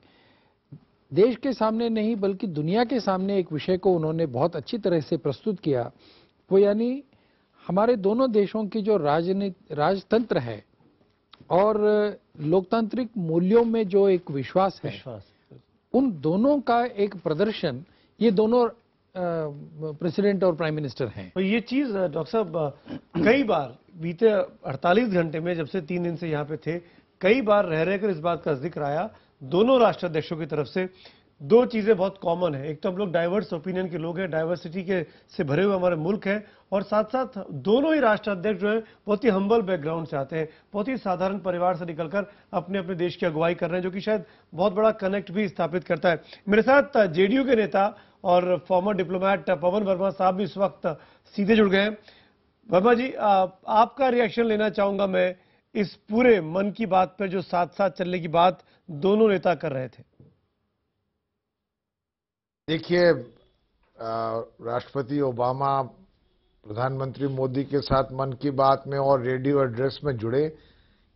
देश के सामने नहीं बल्कि दुनिया के सामने एक विषय को उन्होंने बहुत अच्छी तरह से प्रस्तुत किया। वो यानी हमारे दोनों देशों की जो राजतंत्र है और लोकतांत्रिक मूल्यों में जो एक विश्वास है, उन दोनों का एक प्रदर्शन ये दोनों प्रेसिडेंट और प्राइम मिनिस्टर हैं। तो ये चीज डॉक्टर साहब कई बार बीते 48 घंटे में, जब से 3 दिन से यहाँ पे थे, कई बार रह रहकर इस बात का जिक्र आया दोनों राष्ट्राध्यक्षों की तरफ से। दो चीजें बहुत कॉमन है, एक तो हम लोग डाइवर्स ओपिनियन के लोग हैं, डाइवर्सिटी के से भरे हुए हमारे मुल्क है, और साथ साथ दोनों ही राष्ट्राध्यक्ष जो है बहुत ही हम्बल बैकग्राउंड से आते हैं, बहुत ही साधारण परिवार से निकलकर अपने अपने देश की अगुवाई कर रहे हैं, जो कि शायद बहुत बड़ा कनेक्ट भी स्थापित करता है। मेरे साथ जेडीयू के नेता और फॉर्मर डिप्लोमैट पवन वर्मा साहब भी इस वक्त सीधे जुड़ गए हैं। वर्मा जी, आपका रिएक्शन लेना चाहूंगा मैं इस पूरे मन की बात पर जो साथ साथ चलने की बात दोनों नेता कर रहे थे। देखिए, राष्ट्रपति ओबामा प्रधानमंत्री मोदी के साथ मन की बात में और रेडियो एड्रेस में जुड़े,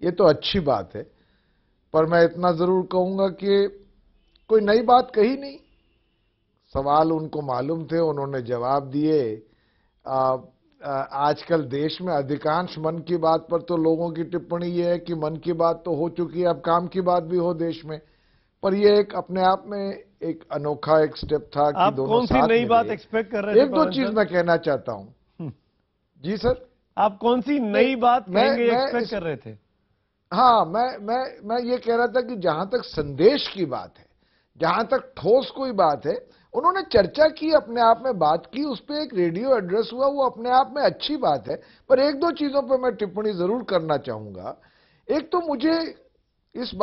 ये तो अच्छी बात है, पर मैं इतना जरूर कहूंगा कि कोई नई बात कही नहीं। सवाल उनको मालूम थे, उन्होंने जवाब दिए। आजकल देश में अधिकांश मन की बात पर तो लोगों की टिप्पणी ये है कि मन की बात तो हो चुकी है, अब काम की बात भी हो देश में। पर ये एक अपने आप में एक अनोखा एक स्टेप था कि दोनों कौन सी नई बात एक्सपेक्ट कर रहे थे? एक दो चीज मैं कहना चाहता हूं। जी सर, आप कौन सी नई बात कहेंगे एक्सपेक्ट कर रहे थे? हाँ, मैं ये कह रहा था कि जहां तक संदेश की बात है, जहां तक ठोस कोई बात है, उन्होंने चर्चा की, अपने आप में बात की, उस पर एक रेडियो एड्रेस हुआ, वो अपने आप में अच्छी बात है। पर एक दो चीजों पर मैं टिप्पणी जरूर करना चाहूंगा। एक तो मुझे इस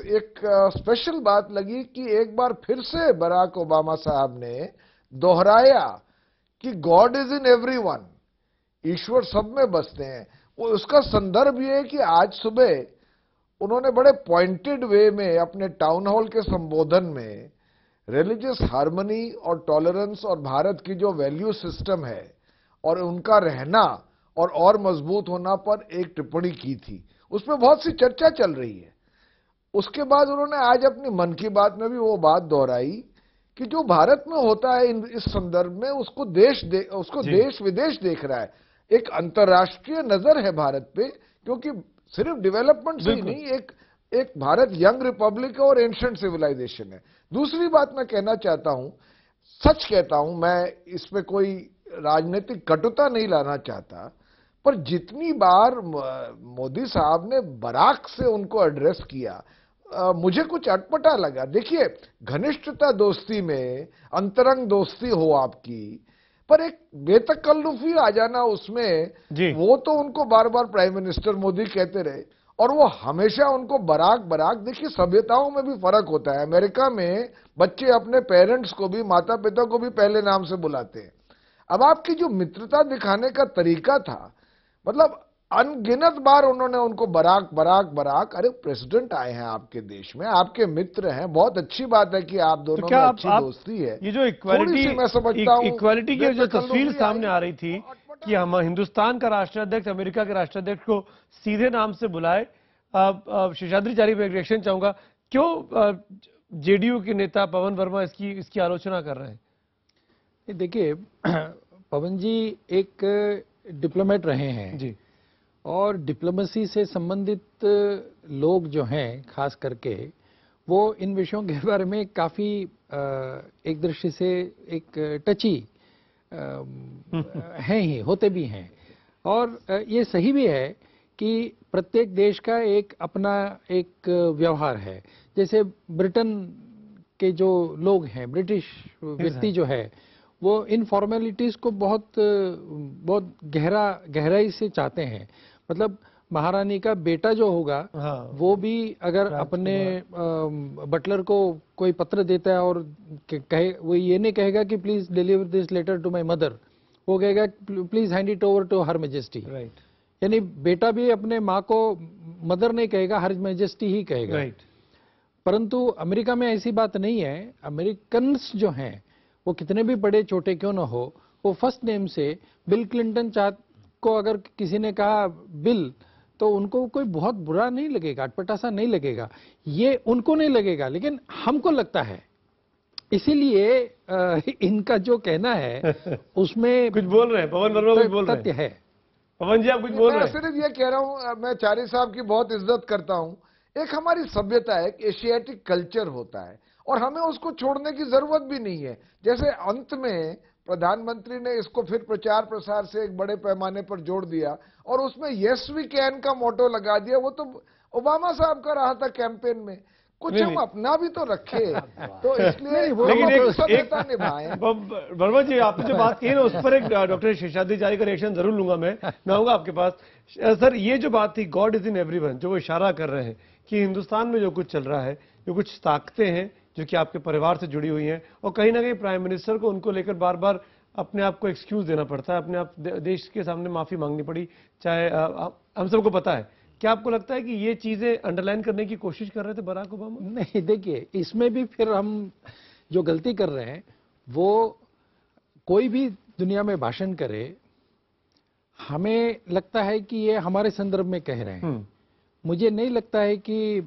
एक स्पेशल बात लगी कि एक बार फिर से बराक ओबामा साहब ने दोहराया कि गॉड इज इन एवरीवन, ईश्वर सब में बसते हैं। वो उसका संदर्भ ये है कि आज सुबह उन्होंने बड़े पॉइंटेड वे में अपने टाउन हॉल के संबोधन में रिलीजियस हार्मनी और टॉलरेंस और भारत की जो वैल्यू सिस्टम है और उनका रहना और मजबूत होना पर एक टिप्पणी की थी। उसमें बहुत सी चर्चा चल रही है। उसके बाद उन्होंने आज अपनी मन की बात में भी वो बात दोहराई कि जो भारत में होता है इस संदर्भ में उसको देश विदेश देख रहा है। एक अंतर्राष्ट्रीय नजर है भारत पे, क्योंकि सिर्फ डेवलपमेंट से ही नहीं, एक भारत यंग रिपब्लिक और एंशिएंट सिविलाइजेशन है। दूसरी बात मैं कहना चाहता हूं, सच कहता हूं, मैं इसमें कोई राजनीतिक कटुता नहीं लाना चाहता, पर जितनी बार मोदी साहब ने बराक से उनको एड्रेस किया, मुझे कुछ अटपटा लगा। देखिए, घनिष्ठता दोस्ती में अंतरंग दोस्ती हो आपकी, पर एक बेतकल्लुफी आ जाना उसमें, वो तो उनको बार बार प्राइम मिनिस्टर मोदी कहते रहे और वो हमेशा उनको बराक बराक। देखिए, सभ्यताओं में भी फर्क होता है। अमेरिका में बच्चे अपने पेरेंट्स को भी, माता पिता को भी पहले नाम से बुलाते हैं। अब आपकी जो मित्रता दिखाने का तरीका था, मतलब अनगिनत बार उन्होंने उनको बराक बराक बराक। अरे प्रेसिडेंट आए हैं आपके देश में, आपके मित्र हैं, बहुत अच्छी बात है कि आप दोनों में अच्छी दोस्ती है। ये जो इक्वालिटी, मैं समझता हूं, इक्वालिटी की जो तस्वीर सामने आ रही थी कि हम हिंदुस्तान का राष्ट्राध्यक्ष अमेरिका के राष्ट्राध्यक्ष को सीधे नाम से बुलाए, शेषाद्रिचार्य पे रिएक्शन चाहूंगा। क्यों जेडीयू के नेता पवन वर्मा इसकी आलोचना कर रहे हैं? देखिए, पवन जी एक डिप्लोमेट रहे हैं जी, और डिप्लोमेसी से संबंधित लोग जो हैं खास करके, वो इन विषयों के बारे में काफ़ी एक दृष्टि से एक टची हैं ही, होते भी हैं। और ये सही भी है कि प्रत्येक देश का एक अपना एक व्यवहार है। जैसे ब्रिटेन के जो लोग हैं, ब्रिटिश व्यक्ति जो है, वो इन फॉर्मेलिटीज़ को बहुत गहराई से चाहते हैं। मतलब महारानी का बेटा जो होगा, हाँ, वो भी अगर अपने बटलर को कोई पत्र देता है और कहे, वो ये नहीं कहेगा कि please deliver this letter to my mother, वो कहेगा please hand it over to her majesty. Right. यानी बेटा भी अपने माँ को मदर नहीं कहेगा, हर मैजेस्टी ही कहेगा। राइट। परंतु अमेरिका में ऐसी बात नहीं है। अमेरिकन्स जो हैं, वो कितने भी बड़े छोटे क्यों ना हो, वो फर्स्ट नेम से बिल क्लिंटन को अगर किसी ने कहा बिल, तो उनको कोई बहुत बुरा नहीं लगेगा, अटपटा सा नहीं लगेगा। ये उनको नहीं लगेगा, लेकिन हमको लगता है। इसीलिए इनका जो कहना है उसमें कुछ बोल रहे हैं पवन वर्मा, कुछ बोल रहे हैं। तथ्य है। पवन जी, आप कुछ बोल रहे हैं? मैं सिर्फ ये कह रहा हूं, मैं चारी साहब की बहुत इज्जत करता हूं। एक हमारी सभ्यता है, एक एशियाटिक कल्चर होता है और हमें उसको छोड़ने की जरूरत भी नहीं है। जैसे अंत में प्रधानमंत्री ने इसको फिर प्रचार प्रसार से एक बड़े पैमाने पर जोड़ दिया और उसमें यस वी कैन का मोटो लगा दिया। वो तो ओबामा साहब का रहा था कैंपेन में। कुछ हम अपना भी तो रखे, तो इसलिए लेकिन निभाएं। वर्मा जी, आपने जो बात कही ना, उस पर एक डॉक्टर शेषाद्रिचार्य का रिएक्शन जरूर लूंगा मैं आऊंगा आपके पास। सर, ये जो बात थी गॉड इज इन एवरीवन, जो वो इशारा कर रहे हैं कि हिंदुस्तान में जो कुछ चल रहा है, जो कुछ ताकतें हैं जो कि आपके परिवार से जुड़ी हुई हैं, और कहीं ना कहीं प्राइम मिनिस्टर को उनको लेकर बार बार अपने आप को एक्सक्यूज देना पड़ता है, अपने आप देश के सामने माफी मांगनी पड़ी, चाहे हम सबको पता है। क्या आपको लगता है कि ये चीजें अंडरलाइन करने की कोशिश कर रहे थे बराक ओबामा? नहीं, देखिए, इसमें भी फिर हम जो गलती कर रहे हैं, वो कोई भी दुनिया में भाषण करे, हमें लगता है कि ये हमारे संदर्भ में कह रहे हैं। मुझे नहीं लगता है कि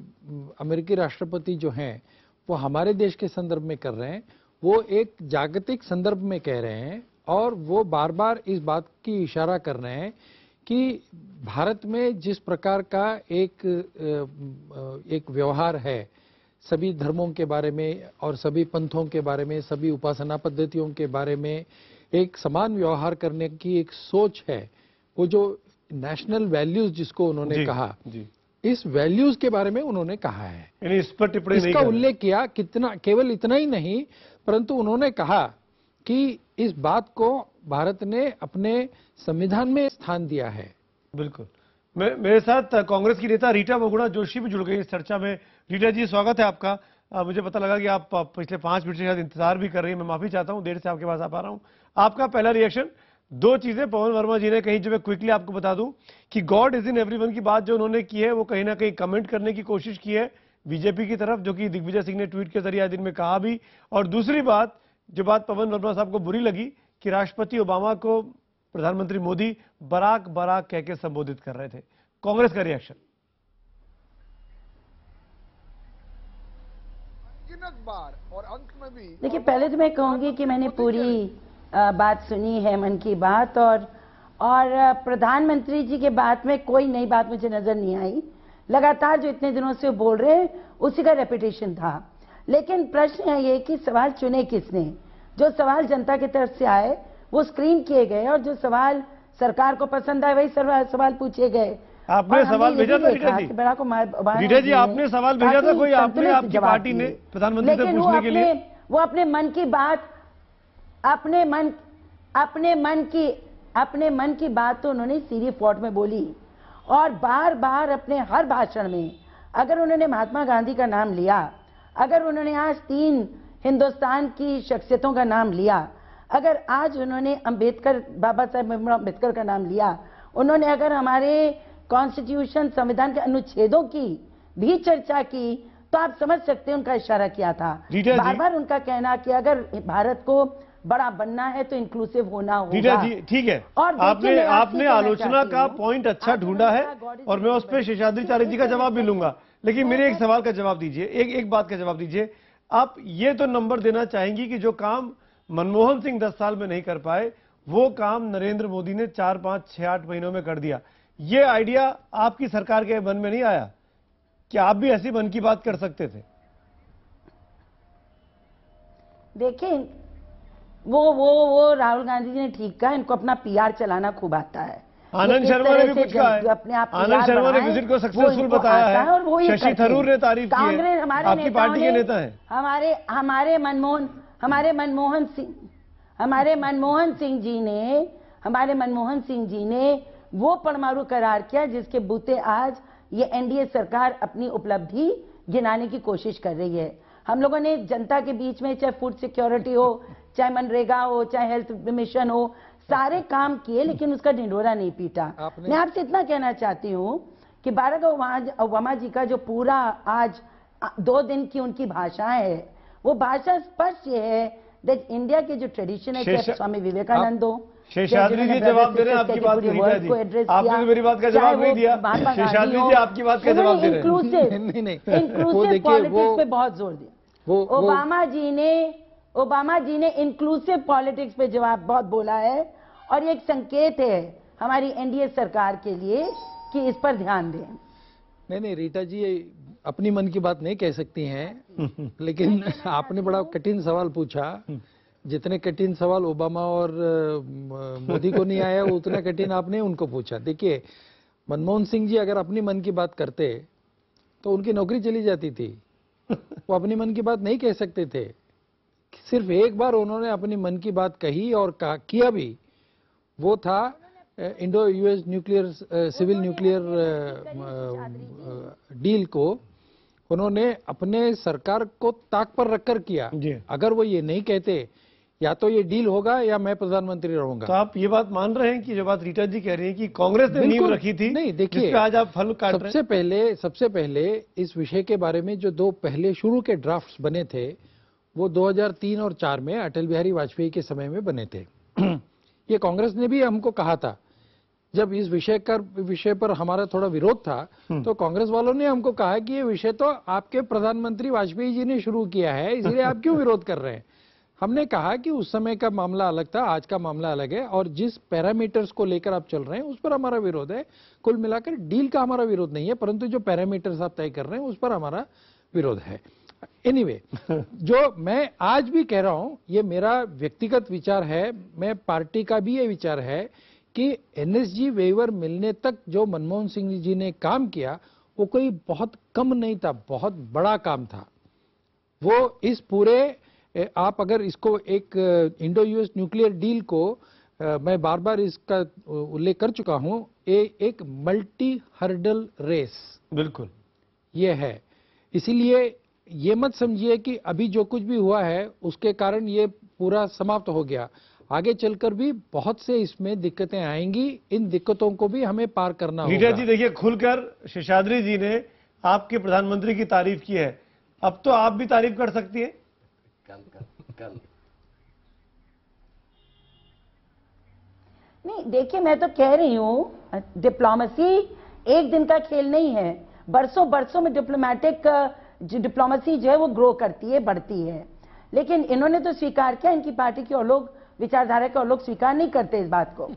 अमेरिकी राष्ट्रपति जो हैं वो हमारे देश के संदर्भ में कर रहे हैं। वो एक जागतिक संदर्भ में कह रहे हैं और वो बार बार इस बात की इशारा कर रहे हैं कि भारत में जिस प्रकार का एक व्यवहार है, सभी धर्मों के बारे में और सभी पंथों के बारे में, सभी उपासना पद्धतियों के बारे में एक समान व्यवहार करने की एक सोच है। वो जो नेशनल वैल्यूज जिसको उन्होंने कहा, इस वैल्यूज के बारे में उन्होंने कहा है। इस पर टिप्पणी इसका उल्लेख किया, कितना, केवल इतना ही नहीं, परंतु उन्होंने कहा कि इस बात को भारत ने अपने संविधान में स्थान दिया है। बिल्कुल। मेरे साथ कांग्रेस की नेता रीटा बहुगुणा जोशी भी जुड़ गई इस चर्चा में। रीटा जी, स्वागत है आपका। मुझे पता लगा कि आप पिछले 5 मिनट से शायद इंतजार भी कर रही हैं। मैं माफी चाहता हूं, देर से आपके पास आ पा रहा हूं। आपका पहला रिएक्शन, 2 चीजें पवन वर्मा जी ने कही जो मैं क्विकली आपको बता दूं कि गॉड इज इन एवरीवन की बात जो उन्होंने की है वो कहीं ना कहीं कमेंट करने की कोशिश की है बीजेपी की तरफ, जो कि दिग्विजय सिंह ने ट्वीट के जरिए आज दिन में कहा भी। और दूसरी बात, जो बात पवन वर्मा साहब को बुरी लगी कि राष्ट्रपति ओबामा को प्रधानमंत्री मोदी बराक बराक कह के संबोधित कर रहे थे। कांग्रेस का रिएक्शन। बार और अंत में भी देखिए, पहले तो मैं कहूंगी कि मैंने पूरी बात सुनी है मन की बात, और प्रधानमंत्री जी के बात में कोई नई बात मुझे नजर नहीं आई। लगातार जो इतने दिनों से वो बोल रहे हैं उसी का रेपिटेशन था। लेकिन प्रश्न है ये कि सवाल चुने किसने? जो सवाल जनता की तरफ से आए वो स्क्रीन किए गए, और जो सवाल सरकार को पसंद आए वही सवाल पूछे गए। आपने सवाल भेजा था रीटा जी? रीटा जी, आपने सवाल भेजा था कोई? आपने, आपकी पार्टी ने प्रधानमंत्री से पूछने के लिए? वो अपने मन की बात, अपने मन की बात तो उन्होंने सीरी फोर्ट में बोली, और बार बार अपने हर भाषण में अगर उन्होंने महात्मा गांधी का नाम लिया, अगर उन्होंने आज 3 हिंदुस्तान की शख्सियतों का नाम लिया, अगर आज उन्होंने अंबेडकर, बाबा साहेब अम्बेडकर का नाम लिया, उन्होंने अगर हमारे कॉन्स्टिट्यूशन, संविधान के अनुच्छेदों की भी चर्चा की, तो आप समझ सकते हैं उनका इशारा किया था। बार बार उनका कहना कि अगर भारत को बड़ा बनना है तो इंक्लूसिव होना होगा। रीटा जी, ठीक है, और आपने आलोचना का पॉइंट अच्छा ढूंढा है, और मैं उस पर शेषाद्रिचार्य जी का जवाब भी लूंगा। लेकिन मेरे एक सवाल का जवाब दीजिए, एक बात का जवाब दीजिए। आप ये तो नंबर देना चाहेंगी कि जो काम मनमोहन सिंह 10 साल में नहीं कर पाए, वो काम नरेंद्र मोदी ने 4, 5, 6, 8 महीनों में कर दिया। ये आइडिया आपकी सरकार के मन में नहीं आया कि आप भी ऐसी मन की बात कर सकते थे? देखिए, वो राहुल गांधी जी ने ठीक कहा, इनको अपना पीआर चलाना खूब आता है। आनंद शर्मा ने भी कुछ कहा है, आनंद शर्मा ने विजिट को सक्सेसफुल बताया है, शशि थरूर ने तारीफ की है, आपकी पार्टी के नेता हैं। हमारे मनमोहन सिंह जी ने वो परमाणु करार किया जिसके बूते आज ये एनडीए सरकार अपनी उपलब्धि गिनाने की कोशिश कर रही है। हम लोगों ने जनता के बीच में, चाहे फूड सिक्योरिटी हो, चाहे मनरेगा हो, चाहे हेल्थ मिशन हो, सारे काम किए, लेकिन उसका ढिंढोरा नहीं पीटा। मैं आपसे इतना कहना चाहती हूँ कि बाराक ओबामा जी का जो पूरा आज 2 दिन की उनकी भाषा है, वो भाषा स्पष्ट ये है दैट इंडिया के जो ट्रेडिशन है, चाहे स्वामी विवेकानंद हो, शेषाद्री जी जवाब दे रहे हैं आपकी बात को। रीटा जी, आपने तो मेरी बात का जवाब नहीं दिया। शेषाद्री जी आपकी बात का जवाब दे रहे हैं। इंक्लूसिव पॉलिटिक्स पे बहुत जोर दिया। ओबामा जी ने इंक्लूसिव पॉलिटिक्स पे जवाब बहुत बोला है, और ये एक संकेत है हमारी एनडीए सरकार के लिए कि इस पर ध्यान दें। नहीं, रीटा जी अपनी मन की बात नहीं कह सकती हैं, लेकिन आपने बड़ा कठिन सवाल पूछा। जितने कठिन सवाल ओबामा और मोदी को नहीं आया, उतना कठिन आपने उनको पूछा। देखिए, मनमोहन सिंह जी अगर अपनी मन की बात करते तो उनकी नौकरी चली जाती थी। वो अपनी मन की बात नहीं कह सकते थे। सिर्फ एक बार उन्होंने अपनी मन की बात कही और किया भी, वो था Indo US civil nuclear deal को उन्होंने अपने सरकार को ताक पर रखकर किया। अगर वो ये नहीं कहते या तो ये डील होगा या मैं प्रधानमंत्री रहूंगा। तो आप ये बात मान रहे हैं कि जो बात रीटा जी कह रही हैं कि कांग्रेस ने नींव रखी थी? नहीं, देखिए, आज आप फल काट रहे हैं। सबसे पहले इस विषय के बारे में जो 2 पहले शुरू के ड्राफ्ट्स बने थे, वो 2003 और 4 में अटल बिहारी वाजपेयी के समय में बने थे। ये कांग्रेस ने भी हमको कहा था, जब इस विषय पर हमारा थोड़ा विरोध था, तो कांग्रेस वालों ने हमको कहा कि ये विषय तो आपके प्रधानमंत्री वाजपेयी जी ने शुरू किया है, इसलिए आप क्यों विरोध कर रहे हैं? हमने कहा कि उस समय का मामला अलग था, आज का मामला अलग है, और जिस पैरामीटर्स को लेकर आप चल रहे हैं उस पर हमारा विरोध है। कुल मिलाकर डील का हमारा विरोध नहीं है, परंतु जो पैरामीटर्स आप तय कर रहे हैं उस पर हमारा विरोध है। एनीवे, जो मैं आज भी कह रहा हूं, ये मेरा व्यक्तिगत विचार है, मैं पार्टी का भी ये विचार है कि एनएसजी वेवर मिलने तक जो मनमोहन सिंह जी ने काम किया वो कोई बहुत कम नहीं था, बहुत बड़ा काम था। वो इस पूरे, आप अगर इसको एक इंडो यूएस न्यूक्लियर डील को, मैं बार बार इसका उल्लेख कर चुका हूं, एक मल्टी हर्डल रेस बिल्कुल ये है। इसीलिए ये मत समझिए कि अभी जो कुछ भी हुआ है उसके कारण ये पूरा समाप्त हो गया। आगे चलकर भी बहुत से इसमें दिक्कतें आएंगी, इन दिक्कतों को भी हमें पार करना होगा। रीटा जी देखिए, खुलकर शेषाद्री जी ने आपके प्रधानमंत्री की तारीफ की है, अब तो आप भी तारीफ कर सकती हैं। कल नहीं, देखिए मैं तो कह रही हूं डिप्लोमेसी एक दिन का खेल नहीं है, बरसों बरसों में डिप्लोमेसी जो है वो ग्रो करती है, बढ़ती है। लेकिन इन्होंने तो स्वीकार किया, इनकी पार्टी के और लोग, विचारधारा के और लोग स्वीकार नहीं करते इस बात को।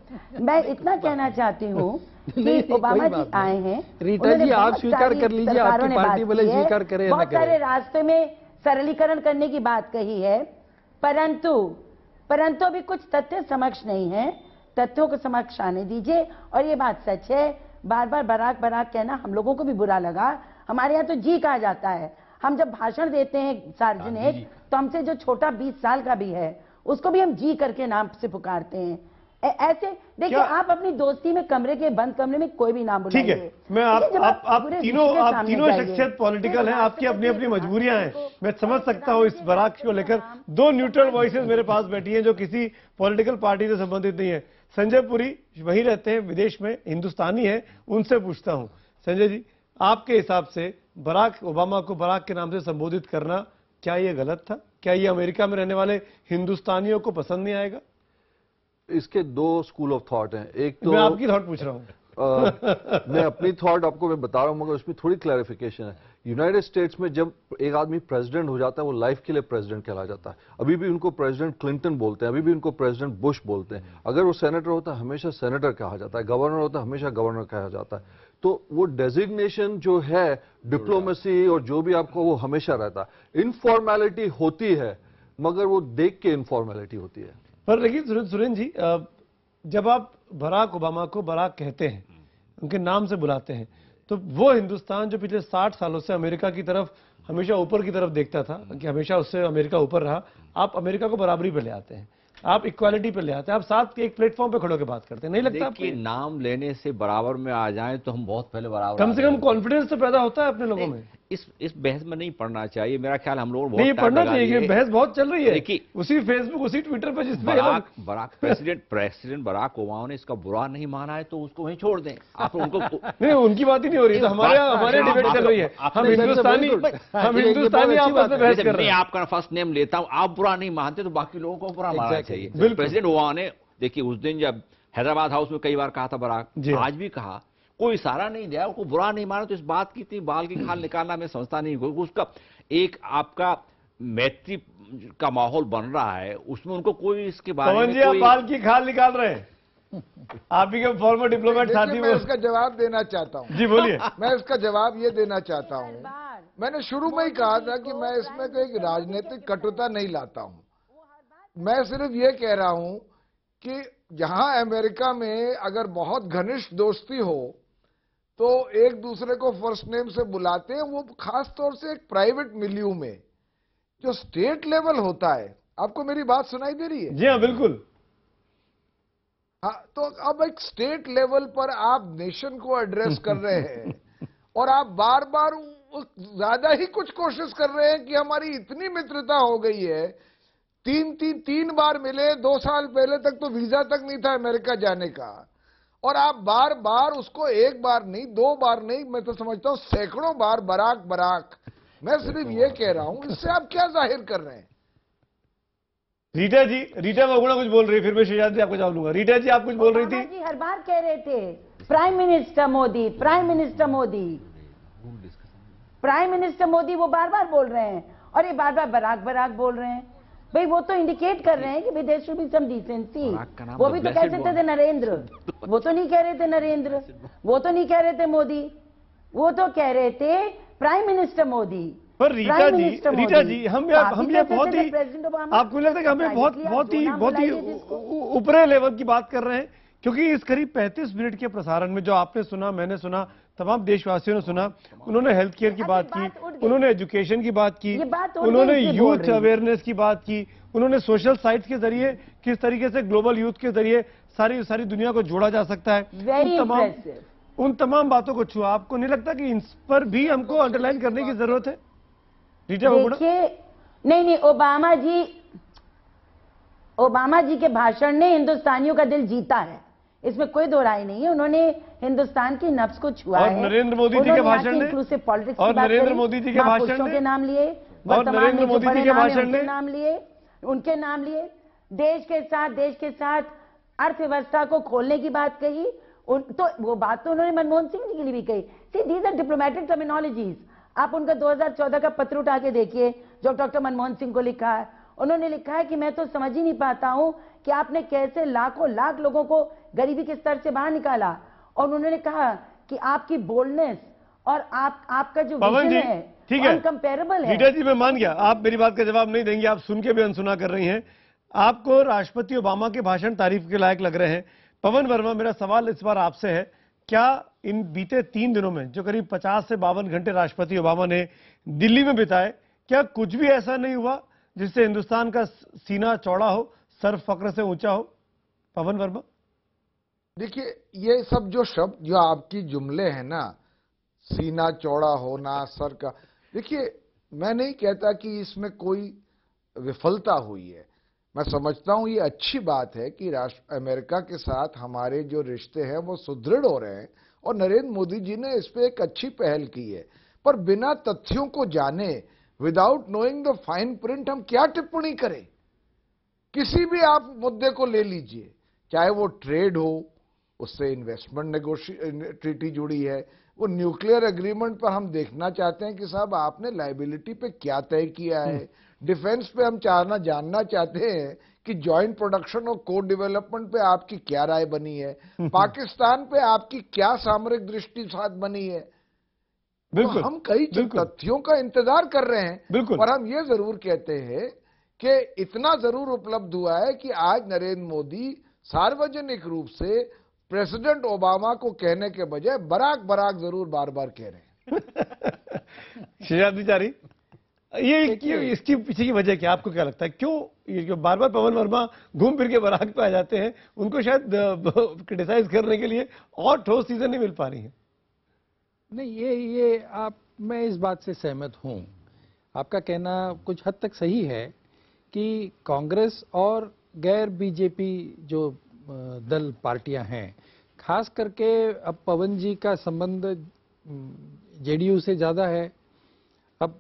मैं इतना कहना चाहती हूँ कि ओबामा जी आए हैं, रीटा जी आप स्वीकार कर लीजिए, आपकी पार्टी भले स्वीकार करे ना करे। बहुत सारे रास्ते में सरलीकरण करने की बात कही है, परंतु अभी कुछ तथ्य समक्ष नहीं है, तथ्यों को समक्ष आने दीजिए। और ये बात सच है, बार बार बराक बराक कहना हम लोगों को भी बुरा लगा। हमारे यहाँ तो जी कहा जाता है, हम जब भाषण देते हैं सार्वजनिक तो हमसे जो छोटा 20 साल का भी है उसको भी हम जी करके नाम से पुकारते हैं। ऐसे देखिए, आप अपनी दोस्ती में बंद कमरे में कोई भी नाम बुलाइए। ठीक है, मैं आप तीनों शख्सियत पॉलिटिकल हैं, आपकी अपनी अपनी मजबूरियां हैं, मैं समझ सकता हूं इस बराक को लेकर। दो न्यूट्रल वॉइसेस मेरे पास बैठी हैं जो किसी पॉलिटिकल पार्टी से संबंधित नहीं है। संजय पुरी वहीं रहते हैं विदेश में, हिंदुस्तानी है, उनसे पूछता हूं। संजय जी, आपके हिसाब से बराक ओबामा को बराक के नाम से संबोधित करना क्या ये गलत था? क्या ये अमेरिका में रहने वाले हिंदुस्तानियों को पसंद नहीं आएगा? इसके दो स्कूल ऑफ थॉट हैं। एक तो मैं आपकी थॉट पूछ रहा हूं। मैं अपनी थॉट आपको मैं बता रहा हूं, मगर उसमें थोड़ी क्लैरिफिकेशन है। यूनाइटेड स्टेट्स में जब एक आदमी प्रेसिडेंट हो जाता है, वो लाइफ के लिए प्रेसिडेंट कहला जाता है। अभी भी उनको प्रेसिडेंट क्लिंटन बोलते हैं, अभी भी उनको प्रेसिडेंट बुश बोलते हैं। अगर वो सेनेटर होता है हमेशा सेनेटर कहा जाता है, गवर्नर होता है हमेशा गवर्नर कहा जाता है। तो वो डेजिग्नेशन जो है डिप्लोमेसी और जो भी आपको, वो हमेशा रहता है। इनफॉर्मेलिटी होती है मगर वो देख के इनफॉर्मेलिटी होती है। पर लेकिन सुरेंद्र जी, जब आप बराक ओबामा को बराक कहते हैं, उनके नाम से बुलाते हैं, तो वो हिंदुस्तान जो पिछले 60 सालों से अमेरिका की तरफ हमेशा ऊपर की तरफ देखता था कि हमेशा उससे अमेरिका ऊपर रहा, आप अमेरिका को बराबरी पे ले आते हैं, आप इक्वालिटी पे ले आते हैं, आप साथ एक प्लेटफॉर्म पे खड़े होकर बात करते हैं। नहीं लगता आपको? नाम लेने से बराबर में आ जाएं तो हम बहुत पहले बराबर, कम से कम कॉन्फिडेंस तो पैदा होता है अपने लोगों में। इस बहस में नहीं पढ़ना चाहिए, मेरा ख्याल हम लोग नहीं पढ़ना चाहिए, बहस बहुत चल रही है उसी फेसबुक उसी ट्विटर पर, जिसमें बराक प्रेसिडेंट बराक ओबामा ने इसका बुरा नहीं माना है तो उसको वहीं छोड़ दें। आप उनको नहीं, उनकी बात ही नहीं हो रही, तो हमारे डिबेट चल रही है। हम हिंदुस्तानी आपस में बहस कर रहे हैं। मैं आपका फर्स्ट नेम लेता हूं, आप बुरा नहीं मानते तो बाकी लोगों को बुरा मानना चाहिए। प्रेसिडेंट ओबामा ने, देखिए उस दिन जब हैदराबाद हाउस में कई बार कहा था बराक, आज भी कहा, कोई इशारा नहीं दिया, उसको बुरा नहीं माना। तो इस बात की इतनी बाल की खाल निकालना मैं समझता नहीं। उसका एक आपका मैत्री का माहौल बन रहा है, उसमें उनको कोई इसके बारे में आप बाल की खाल निकाल रहे हैं। आप ही के फॉर्मर डिप्लोमेट साथी। मैं इसका जवाब देना चाहता हूँ। जी बोलिए। मैं इसका जवाब ये देना चाहता हूँ, मैंने शुरू में ही कहा था कि मैं इसमें कोई राजनीतिक कटुता नहीं लाता हूँ। मैं सिर्फ ये कह रहा हूँ कि जहां अमेरिका में अगर बहुत घनिष्ठ दोस्ती हो तो एक दूसरे को फर्स्ट नेम से बुलाते हैं, वो खास तौर से एक प्राइवेट मिलियू में। जो स्टेट लेवल होता है, आपको मेरी बात सुनाई दे रही है? जी हाँ, बिल्कुल। हाँ, तो अब एक स्टेट लेवल पर आप नेशन को एड्रेस कर रहे हैं और आप बार बार ज्यादा ही कुछ कोशिश कर रहे हैं कि हमारी इतनी मित्रता हो गई है। तीन बार मिले, 2 साल पहले तक तो वीजा तक नहीं था अमेरिका जाने का, और आप बार बार उसको 1 बार नहीं 2 बार नहीं, मैं तो समझता हूं सैकड़ों बार बराक बराक। मैं सिर्फ ये कह रहा हूं, इससे आप क्या जाहिर कर रहे हैं? रीटा बहुगुणा कुछ बोल रही है, फिर मैं शेषाद्री आपको जवाब दूंगा। रीटा जी, आप कुछ बोल रही थी। जी हर बार कह रहे थे prime minister Modi, prime minister Modi, prime minister Modi, वो बार बार बोल रहे हैं और ये बार बार बराक बराक बोल रहे हैं। भाई वो तो इंडिकेट कर रहे हैं कि there should be some decency. वो भी तो कह सकते थे नरेंद्र, वो तो नहीं कह रहे थे नरेंद्र, वो तो नहीं कह रहे थे मोदी, वो तो कह रहे थे प्राइम मिनिस्टर मोदी। पर रीटा जी हम ये बहुत ही, आपको लगता है कि हमें बहुत ही ऊपरे लेवल की बात कर रहे हैं? क्योंकि इस करीब 35 मिनट के प्रसारण में जो आपने सुना, मैंने सुना, तमाम देशवासियों ने सुना, उन्होंने हेल्थ केयर की बात की, उन्होंने एजुकेशन की बात की, उन्होंने यूथ अवेयरनेस की बात की, उन्होंने सोशल साइट्स के जरिए किस तरीके से ग्लोबल यूथ के जरिए सारी दुनिया को जोड़ा जा सकता है, उन तमाम बातों को छुआ। आपको नहीं लगता कि इन पर भी हमको अंडरलाइन करने की जरूरत है? देखिए, नहीं, ओबामा जी के भाषण ने हिंदुस्तानियों का दिल जीता है, इसमें कोई दो राय नहीं है। उन्होंने हिंदुस्तान की नब्ज को छुआ है। नरेंद्र मोदी जी के भाषण ने इंक्लूसिव पॉलिटिक्स और नरेंद्र मोदी जी के भाषण ने के नाम लिए, और नरेंद्र मोदी जी के भाषण ने उनके नाम लिए देश के साथ अर्थव्यवस्था को खोलने की बात कही। तो वो बात तो उन्होंने मनमोहन सिंह जी के लिए भी कही। सी, दीज आर डिप्लोमेटिक टर्मिनोलॉजीज। आप उनका 2014 का पत्र उठा के देखिए जो डॉक्टर मनमोहन सिंह को लिखा है। उन्होंने लिखा है कि मैं तो समझ ही नहीं पाता हूं कि आपने कैसे लाखों लाख लोगों को गरीबी के स्तर से बाहर निकाला। और उन्होंने कहा कि आपकी बोल्डनेस और आपका जो विजन है ठीक है, अनकंपेरेबल है। रीटा जी, मैं मान गया आप मेरी बात का जवाब नहीं देंगे, आप सुन के भी अनसुना कर रही हैं। आपको राष्ट्रपति ओबामा के भाषण तारीफ के लायक लग रहे हैं। पवन वर्मा, मेरा सवाल इस बार आपसे है, क्या इन बीते 3 दिनों में जो करीब 50 से 52 घंटे राष्ट्रपति ओबामा ने दिल्ली में बिताए, क्या कुछ भी ऐसा नहीं हुआ जिससे हिंदुस्तान का सीना चौड़ा हो, सर फक्र से ऊंचा हो? पवन वर्मा, देखिए, ये सब जो शब्द, जो आपकी जुमले हैं ना, सीना चौड़ा होना, सर का, देखिए मैं नहीं कहता कि इसमें कोई विफलता हुई है। मैं समझता हूं ये अच्छी बात है कि अमेरिका के साथ हमारे जो रिश्ते हैं वो सुदृढ़ हो रहे हैं और नरेंद्र मोदी जी ने इस पे एक अच्छी पहल की है। पर बिना तथ्यों को जाने, without knowing the fine print, हम क्या टिप्पणी करें? किसी भी आप मुद्दे को ले लीजिए, चाहे वो ट्रेड हो, उससे इन्वेस्टमेंट ट्रीटी जुड़ी है, वो न्यूक्लियर एग्रीमेंट पर हम देखना चाहते हैं कि साहब आपने लायबिलिटी पे क्या तय किया है। डिफेंस पे हम जानना चाहते हैं कि जॉइंट प्रोडक्शन और को डेवलपमेंट पे आपकी क्या राय बनी है। पाकिस्तान पे आपकी क्या सामरिक दृष्टि साथ बनी है। बिल्कुल, तो हम कई तथ्यों का इंतजार कर रहे हैं। बिल्कुल, पर हम ये जरूर कहते हैं कि इतना जरूर उपलब्ध हुआ है कि आज नरेंद्र मोदी सार्वजनिक रूप से प्रेसिडेंट ओबामा को कहने के बजाय बराक जरूर बार बार कह रहे हैं। शेजाद बिचारी, ये इसकी पीछे की वजह क्या, आपको क्या लगता है? क्यों ये जो बार बार पवन वर्मा घूम फिर के बराक पे आ जाते हैं, उनको शायद क्रिटिसाइज करने के लिए और ठोस चीजें नहीं मिल पा रही हैं? नहीं, ये मैं इस बात से सहमत हूं। आपका कहना कुछ हद तक सही है कि कांग्रेस और गैर बीजेपी जो दल पार्टियां हैं, खास करके अब पवन जी का संबंध जेडीयू से ज्यादा है। अब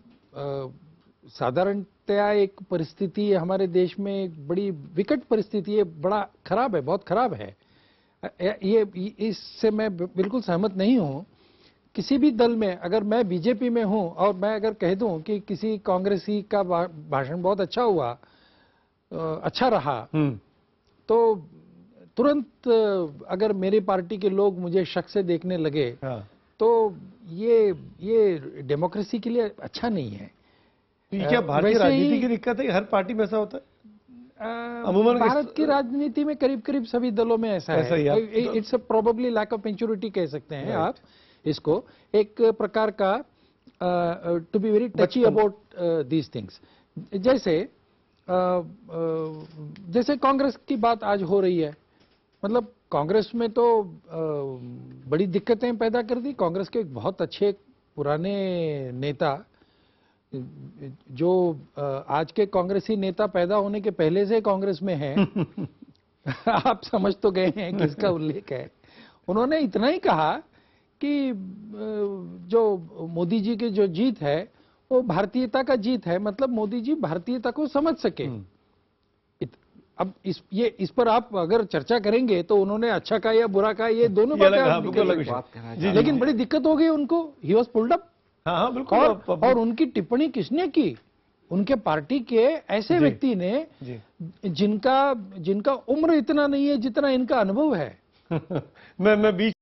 साधारणतया एक परिस्थिति हमारे देश में, एक बड़ी विकट परिस्थिति है, बड़ा खराब है, बहुत खराब है। ये इससे मैं बिल्कुल सहमत नहीं हूं। किसी भी दल में, अगर मैं बीजेपी में हूं और मैं अगर कह दूं कि किसी कांग्रेसी का भाषण बहुत अच्छा हुआ, अच्छा रहा, तो तुरंत अगर मेरी पार्टी के लोग मुझे शक से देखने लगे, तो ये डेमोक्रेसी के लिए अच्छा नहीं है। तो ये क्या भारतीय राजनीति की दिक्कत है? हर पार्टी में ऐसा होता है? अमूमन भारत की राजनीति में करीब करीब सभी दलों में ऐसा है। It's probably lack of maturity कह सकते हैं आप इसको, एक प्रकार का to be very touchy about these things. जैसे कांग्रेस की बात आज हो रही है, मतलब कांग्रेस में तो बड़ी दिक्कतें पैदा कर दी। कांग्रेस के एक बहुत अच्छे पुराने नेता, जो आज के कांग्रेसी नेता पैदा होने के पहले से कांग्रेस में है आप समझ तो गए हैं किसका उल्लेख है। उन्होंने इतना ही कहा कि जो मोदी जी की जो जीत है वो भारतीयता का जीत है, मतलब मोदी जी भारतीयता को समझ सके। अब इस पर आप अगर चर्चा करेंगे तो उन्होंने अच्छा कहा या बुरा कहा, ये दोनों बातें, लेकिन बड़ी दिक्कत हो गई उनको। He was pulled up. हाँ, बिल्कुल। और उनकी टिप्पणी किसने की? उनके पार्टी के ऐसे व्यक्ति ने जिनका उम्र इतना नहीं है जितना इनका अनुभव है। मैं बीच